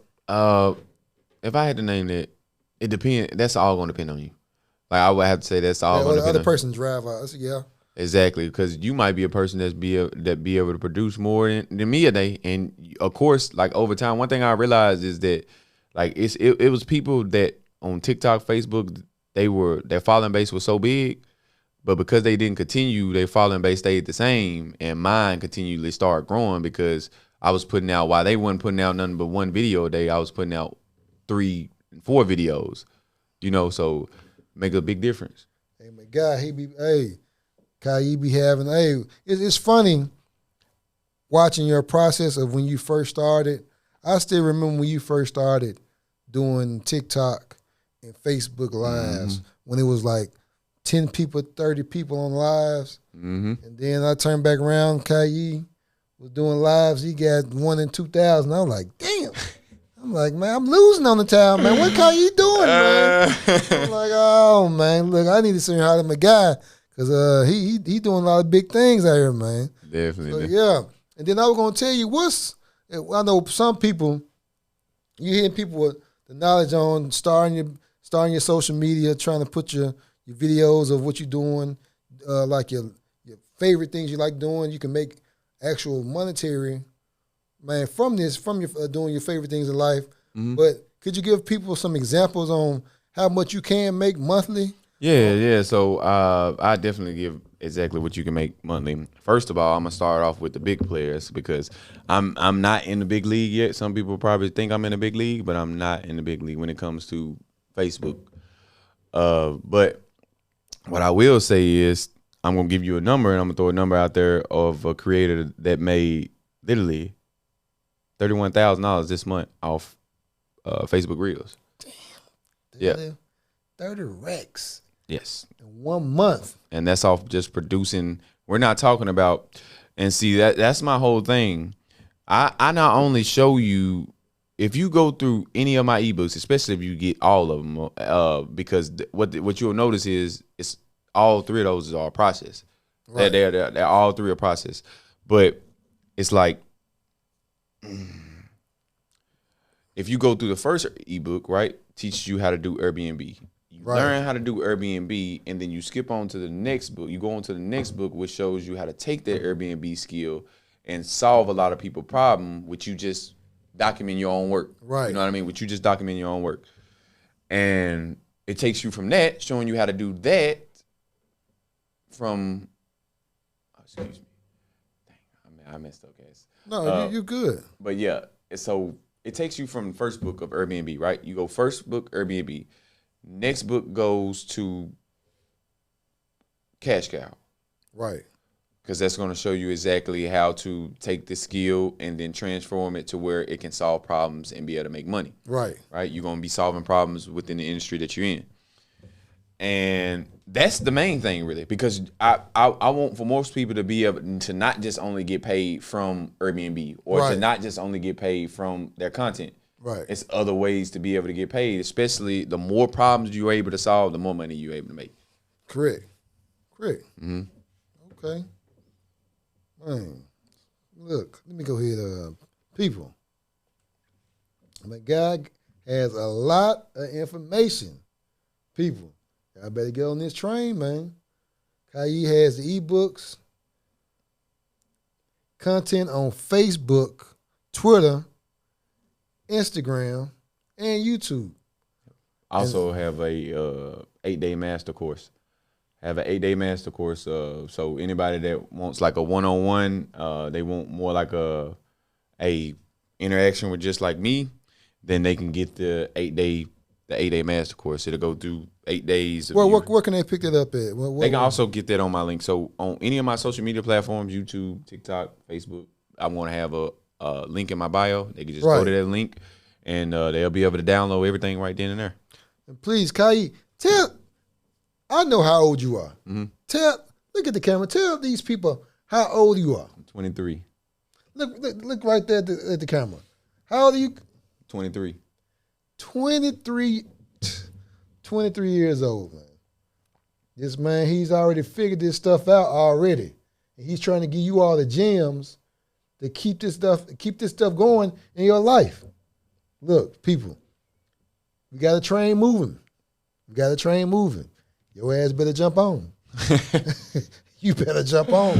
if I had to name it, it depends. That's all going to depend on you. Like I would have to say that's all going to depend on. The other person drive out. Yeah. Exactly, because you might be a person that be able to produce more than me a day, and of course, like over time, one thing I realized is that like it was people that on TikTok, Facebook, their following base was so big, but because they didn't continue, their following base stayed the same, and mine continually started growing because I was putting out, while they wasn't putting out nothing but one video a day, I was putting out 3 and 4 videos, you know, so make a big difference. Hey, my guy, Kiee be having, it's funny watching your process of when you first started. I still remember when you first started doing TikTok and Facebook Lives when it was like 10 people, 30 people on lives. And then I turned back around, Kiee was doing lives. He got 1 in 2,000. I was like, damn. I'm like, man, I'm losing on the town, man. What Kiee doing, man? I'm like, oh, man, look, I need to send how to my guy. Because he doing a lot of big things out here, man. Definitely. So, yeah. And then I was going to tell you I know some people, you hear people with the knowledge on starting your social media, trying to put your videos of what you're doing, like your favorite things you like doing. You can make actual monetary, man, from your doing your favorite things in life. But could you give people some examples on how much you can make monthly? Yeah. So I definitely give exactly what you can make monthly. First of all, I'm gonna start off with the big players because I'm not in the big league yet. Some people probably think I'm in the big league, but I'm not in the big league when it comes to Facebook. But what I will say is I'm gonna give you a number, and I'm gonna throw a number out there of a creator that made literally $31,000 this month off Facebook Reels. Damn. Yeah. 30 racks. Yes. In 1 month. And that's off just producing. We're not talking about, and see, that's my whole thing. I not only show you, if you go through any of my ebooks, especially if you get all of them, because what you'll notice is it's all 3 of those are a process. Right. They're all 3 are process. But it's like, if you go through the first ebook, right, teaches you how to do AirBNB. You learn how to do AirBNB, and then you skip on to the next book. You go on to the next book, which shows you how to take that AirBNB skill and solve a lot of people's problem, which you just document your own work. Right. You know what I mean? Which you just document your own work. And it takes you from that, showing you how to do that from, excuse me. Dang, I messed up, guys. No, you're good. But yeah, so it takes you from the first book of AirBNB, right? You go first book, AirBNB. Next book goes to Cash Cow. Right. Because that's going to show you exactly how to take the skill and then transform it to where it can solve problems and be able to make money. Right. Right? You're going to be solving problems within the industry that you're in. And that's the main thing, really, because I want for most people to be able to not just only get paid from AirBNB or to not just only get paid from their content. Right. It's other ways to be able to get paid, especially the more problems you're able to solve, the more money you're able to make. Correct. Mm-hmm. Okay. Man, look, let me go ahead. People, my guy has a lot of information. People, y'all better get on this train, man. Kiee has the ebooks, content on Facebook, Twitter, Instagram, and YouTube. Also have a 8-day master course. Have an 8-day master course. So anybody that wants like a one-on-one, they want more like a interaction with just like me, then they can get the 8-day master course. It'll go through 8 days. Where can they pick that up at? They can also get that on my link. So on any of my social media platforms, YouTube, TikTok, Facebook, I want to have a link in my bio. They can just go to that link, and they'll be able to download everything right then and there. And please, Kiee, I know how old you are. Mm-hmm. Look at the camera. Tell these people how old you are. I'm 23. Look right there at the camera. How old are you? 23. 23 years old, man. This man, he's already figured this stuff out already. And he's trying to give you all the gems to keep this stuff going in your life. Look, people, we got a train moving. Your ass better jump on. You better jump on.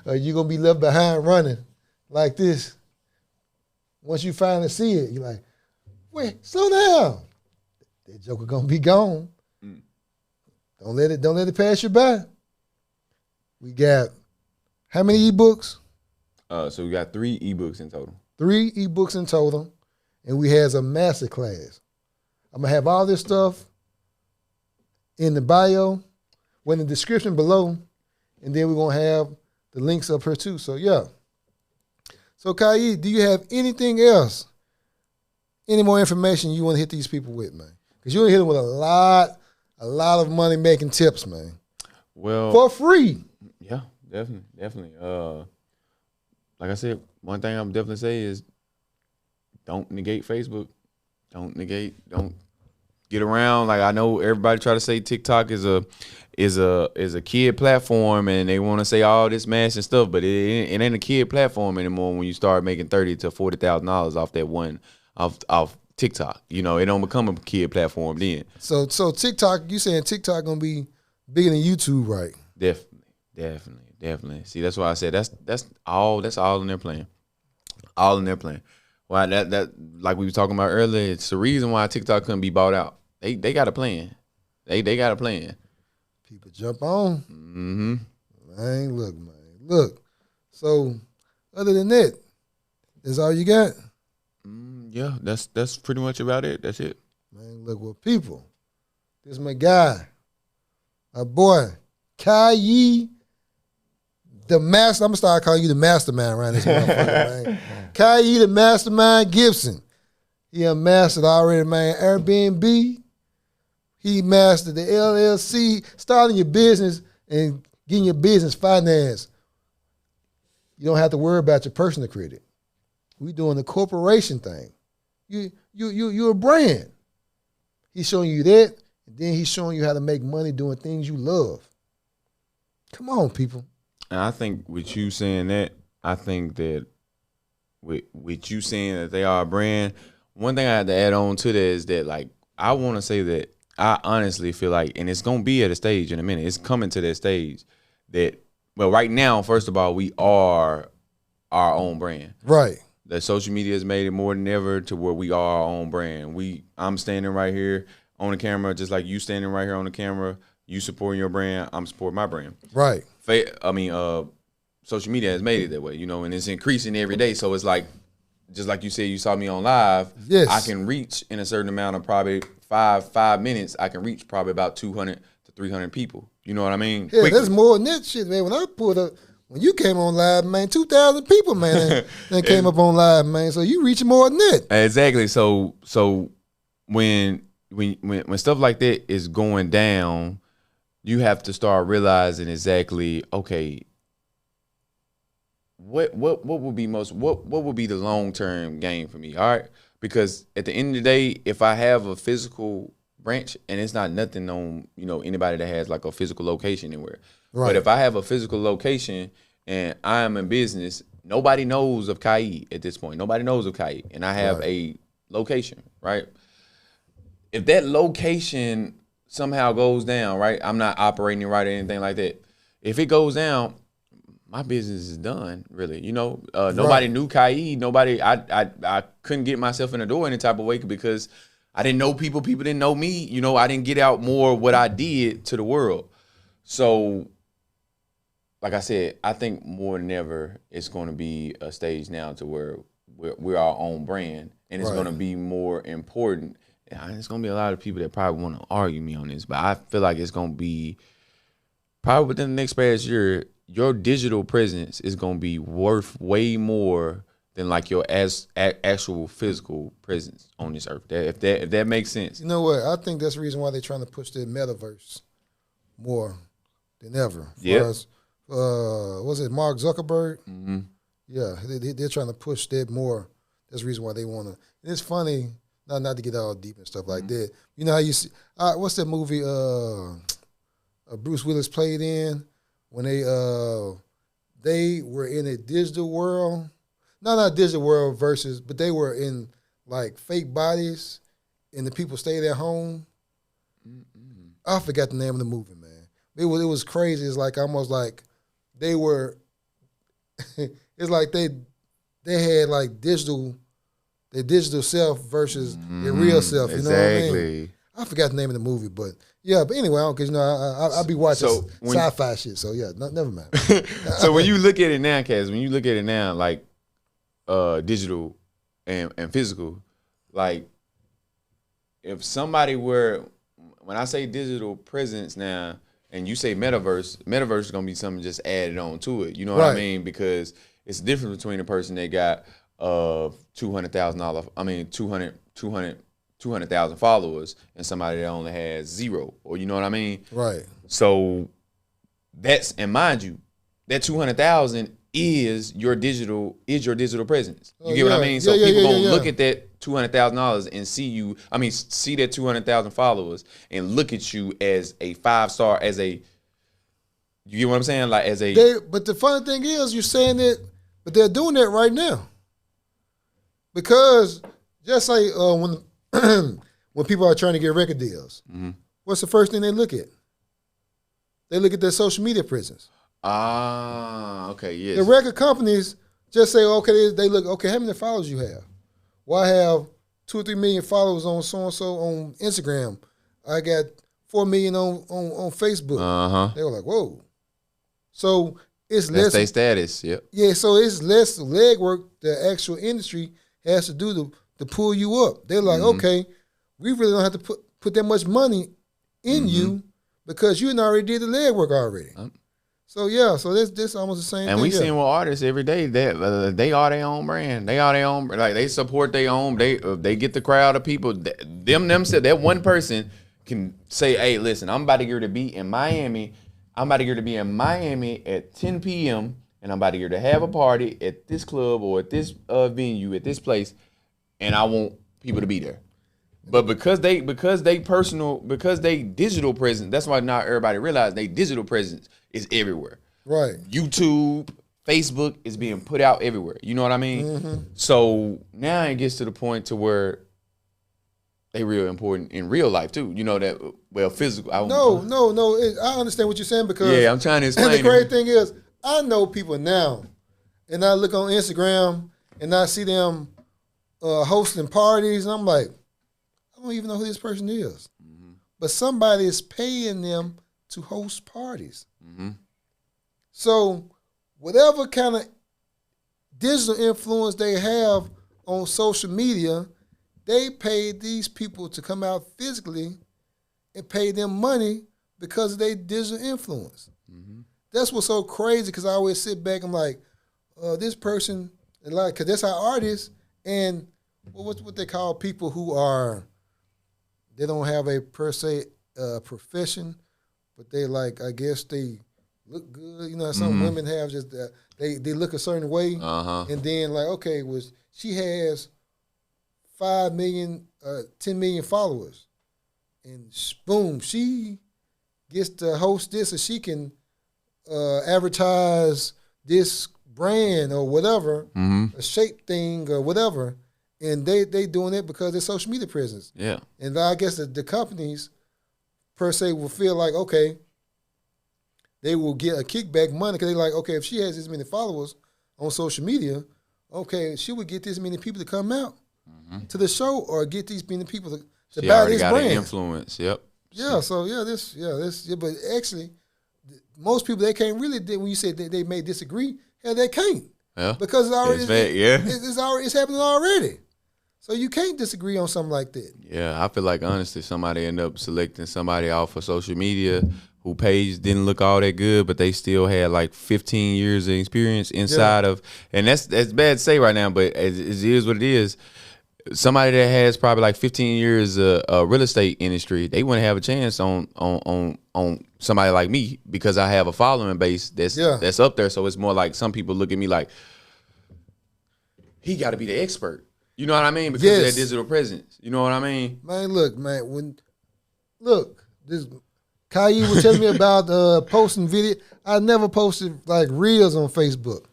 Or you're going to be left behind running like this. Once you finally see it, you're like, wait, slow down. That joker going to be gone. Don't let it pass you by. We got how many ebooks? So we got 3 ebooks in total. 3 ebooks in total. And we has a master class. I'm going to have all this stuff in the bio, in the description below, and then we're going to have the links up here too. So, yeah. So, Kiee, do you have anything else, any more information you want to hit these people with, man? Because you want to hit them with a lot of money-making tips, man. Well, for free. Yeah, definitely. Like I said, one thing I'm definitely say is don't negate Facebook. Don't get around. Like, I know everybody try to say TikTok is a kid platform, and they want to say all this mash and stuff, but it ain't a kid platform anymore when you start making $30,000 to $40,000 off that one off TikTok. You know, it don't become a kid platform then. So TikTok, you saying TikTok gonna be bigger than YouTube, right? Definitely. See, that's why I said that's all in their plan. All in their plan. Why that like we were talking about earlier, it's the reason why TikTok couldn't be bought out. They got a plan. They got a plan. People jump on. Mm-hmm. Man, look. So other than that, that's all you got? Yeah, that's pretty much about it. That's it. Man, look, well, people, this is my guy, my boy, Kiee, the master. I'm gonna start calling you the mastermind around this motherfucker, man. Kiee, the mastermind Gipson. He mastered already, man. AirBNB. He mastered the LLC, starting your business and getting your business financed. You don't have to worry about your personal credit. We doing the corporation thing. You're a brand. He's showing you that, and then he's showing you how to make money doing things you love. Come on, people. And I think with you saying that, I think that with you saying that they are a brand, one thing I had to add on to that is that, like, I want to say that I honestly feel like, and it's going to be at a stage in a minute, it's coming to that stage that, well, right now, first of all, we are our own brand. Right. That social media has made it more than ever to where we are our own brand. I'm standing right here on the camera, just like you standing right here on the camera. You supporting your brand, I'm supporting my brand. Right. Social media has made it that way, you know, and it's increasing every day. So it's like, just like you said, you saw me on live. Yes. I can reach in a certain amount of probably five minutes. I can reach probably about 200 to 300 people. You know what I mean? Yeah, that's more than that shit, man. When you came on live, man, 2,000 people, man, that came up on live, man. So you reaching more than that. Exactly. So when stuff like that is going down, you have to start realizing exactly, okay, what would be what would be the long-term gain for me? All right, because at the end of the day, if I have a physical branch, and it's not nothing on, you know, anybody that has like a physical location anywhere, right. But if I have a physical location and I am in business, nobody knows of Kiee at this point. Nobody knows of Kiee, and I have a location, right? If that location somehow goes down, right, I'm not operating right or anything like that. If it goes down, my business is done, really. You know, nobody knew Kiee. Nobody, I couldn't get myself in the door any type of way because I didn't know people. People didn't know me. You know, I didn't get out more what I did to the world. So, like I said, I think more than ever, it's going to be a stage now to where we're our own brand, and it's Right. going to be more important. And it's going to be a lot of people that probably want to argue me on this, but I feel like it's going to be probably within the next past year, your digital presence is going to be worth way more than like your actual physical presence on this earth. If that makes sense. You know what? I think that's the reason why they're trying to push the metaverse more than ever. Yeah. Was it Mark Zuckerberg? Mm-hmm. Yeah, they're trying to push that more. That's the reason why they want to. And it's funny, not to get all deep and stuff like that. You know how you see, what's that movie Bruce Willis played in when they were in a digital world? No, not digital world versus, but they were in like fake bodies and the people stayed at home. Mm-hmm. I forgot the name of the movie, man. It was crazy. It's like almost like they were. It's like they had like their digital self versus their real self. You know what I mean? I forgot the name of the movie, but yeah. But anyway, because you know I'll be watching sci-fi shit. So yeah, never mind. So when you look at it now, Kaz, when you look at it now, like digital and physical, like if somebody were, when I say digital presence now, and you say metaverse is gonna be something just added on to it. You know what I mean? Because it's the difference between a person that got $200,000 followers and somebody that only has 0, or you know what I mean? Right. So that's, and mind you, that 200,000 is your digital presence. You get what I mean? So people gonna look at that $200,000 and see that 200,000 followers and look at you as a 5-star, you get what I'm saying? Like but the funny thing is, you're saying it, but they're doing that right now. Because just like when people are trying to get record deals, what's the first thing they look at? They look at their social media presence. Okay, yes. The record companies just say, okay, they look, okay, how many followers you have? Well, I have 2 or 3 million followers on so-and-so on Instagram. I got 4 million on Facebook. They were like, whoa. So it's less. That's their status, yep. Yeah, so it's less legwork the actual industry has to do to pull you up. They're like, okay, we really don't have to put that much money in you because you already did the legwork already. So yeah, so this almost the same thing. And we seeing with artists every day that they are their own brand. They are their own, like they support their own. They get the crowd of people. Themselves, that one person can say, "Hey, listen, I'm about to get to be in Miami. I'm about to get to be in Miami at 10 p.m. and I'm about to get to have a party at this club or at this venue at this place, and I want people to be there." But because they digital presence, that's why not everybody realize they digital presence is everywhere. Right. YouTube, Facebook is being put out everywhere. You know what I mean? So now it gets to the point to where they real important in real life too. You know that, well, physical. No. I understand what you're saying because I'm trying to explain. And the great thing is, I know people now, and I look on Instagram and I see them hosting parties, and I'm like, I don't even know who this person is. But somebody is paying them to host parties. So whatever kind of digital influence they have on social media, they pay these people to come out physically and pay them money because of their digital influence. That's what's so crazy, because I always sit back and I'm like, this person, like, because that's how artists and what they call people who are, they don't have a per se profession, but they like, I guess they look good. You know, some women have just they look a certain way, and then like, okay, she has 5 million, 10 million followers, and boom, she gets to host this, and she can advertise this brand or whatever, a shape thing or whatever. And they doing it because their social media presence. Yeah. And I guess the companies, per se, will feel like, okay, they will get a kickback money because they're like, okay, if she has this many followers on social media, okay, she would get this many people to come out to the show or get these many people to buy this brand. An influence, yep. Yeah, so but actually, most people, they can't really, when you say they may disagree, hell, they can't. Yeah. Because it's already, it's happening already. So you can't disagree on something like that. Yeah, I feel like honestly, somebody end up selecting somebody off of social media who page didn't look all that good, but they still had like 15 years of experience inside of, and that's bad to say right now, but it is what it is. Somebody that has probably like 15 years of real estate industry, they wouldn't have a chance on somebody like me because I have a following base that's up there. So it's more like some people look at me like, he got to be the expert. You know what I mean? Because of that digital presence. You know what I mean? Man, look, man. This Kiee was telling me about posting video. I never posted like reels on Facebook.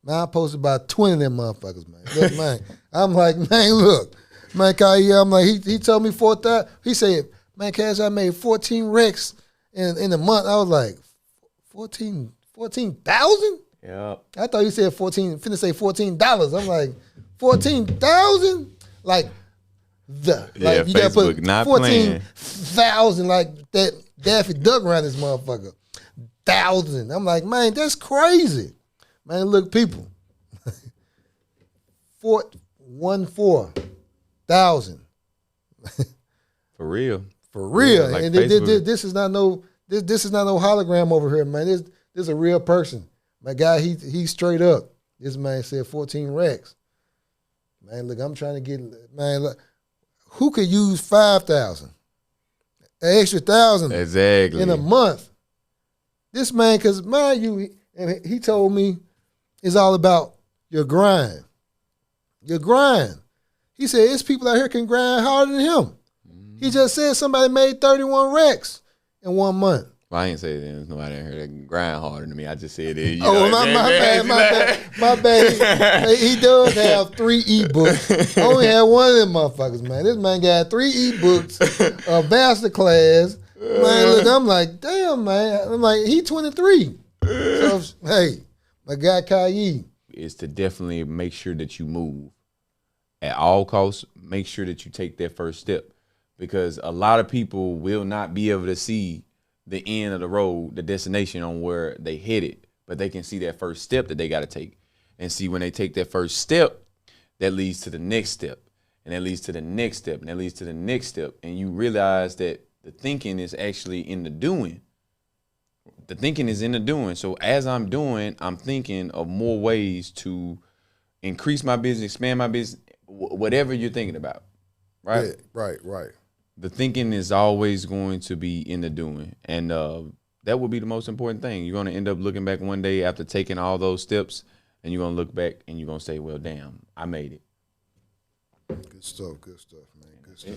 Man, I posted about 20 of them motherfuckers, man. Look, man. I'm like, man, look. Man, Kiee, I'm like, he told me 4,000. He said, man, Cash, I made 14 racks in a month. I was like, 14,000? Yeah. I thought you said 14, finna say $14. I'm like, 14,000? Like you gotta put not 14,000 like that Daffy Duck around this motherfucker. 1,000. I'm like, man, that's crazy. Man, look, people. 14,000. For real. For real. Yeah, like and this is not no hologram over here, man. This is a real person. My guy, he's straight up. This man said 14 racks. Man, look, I'm trying to get, man, look, who could use 5,000? An extra 1,000 exactly in a month. This man, because mind you, and he told me it's all about your grind. Your grind. He said, it's people out here can grind harder than him. He just said somebody made 31 racks in 1 month. Well, I ain't say there's nobody out here that can grind harder than me. I just said it. My bad. He does have 3 ebooks. I only have one of them motherfuckers, man. This man got 3 ebooks, a master class. Man, look, I'm like, damn, man. I'm like, he 23. So, hey, my guy Kiee. Is to definitely make sure that you move. At all costs, make sure that you take that first step. Because a lot of people will not be able to see the end of the road, the destination on where they headed, but they can see that first step that they got to take. And see, when they take that first step, that leads to the next step, and that leads to the next step, and that leads to the next step. And you realize that the thinking is actually in the doing. The thinking is in the doing. So as I'm doing, I'm thinking of more ways to increase my business, expand my business, whatever you're thinking about, right? Yeah, right. The thinking is always going to be in the doing. And that will be the most important thing. You're going to end up looking back one day after taking all those steps, and you're going to look back and you're going to say, well, damn, I made it. Good stuff, man. Good stuff.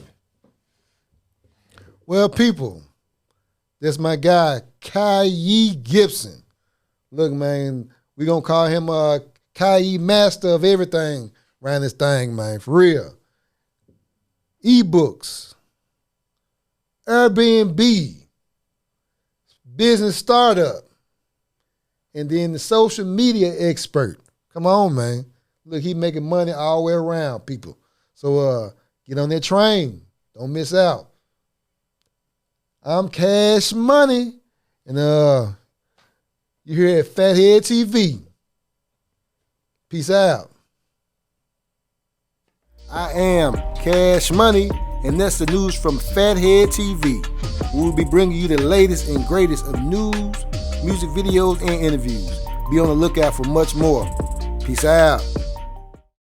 Well, people, that's my guy, Kiee Gipson. Look, man, we're going to call him Kiee Master of everything around this thing, man, for real. Ebooks, AirBNB, business startup, and then the social media expert. Come on, man. Look, he making money all the way around, people. So get on that train. Don't miss out. I'm Cash Money, and you're here at Fathead TV. Peace out. I am Cash Money, and that's the news from Fathead TV. We will be bringing you the latest and greatest of news, music videos, and interviews. Be on the lookout for much more. Peace out.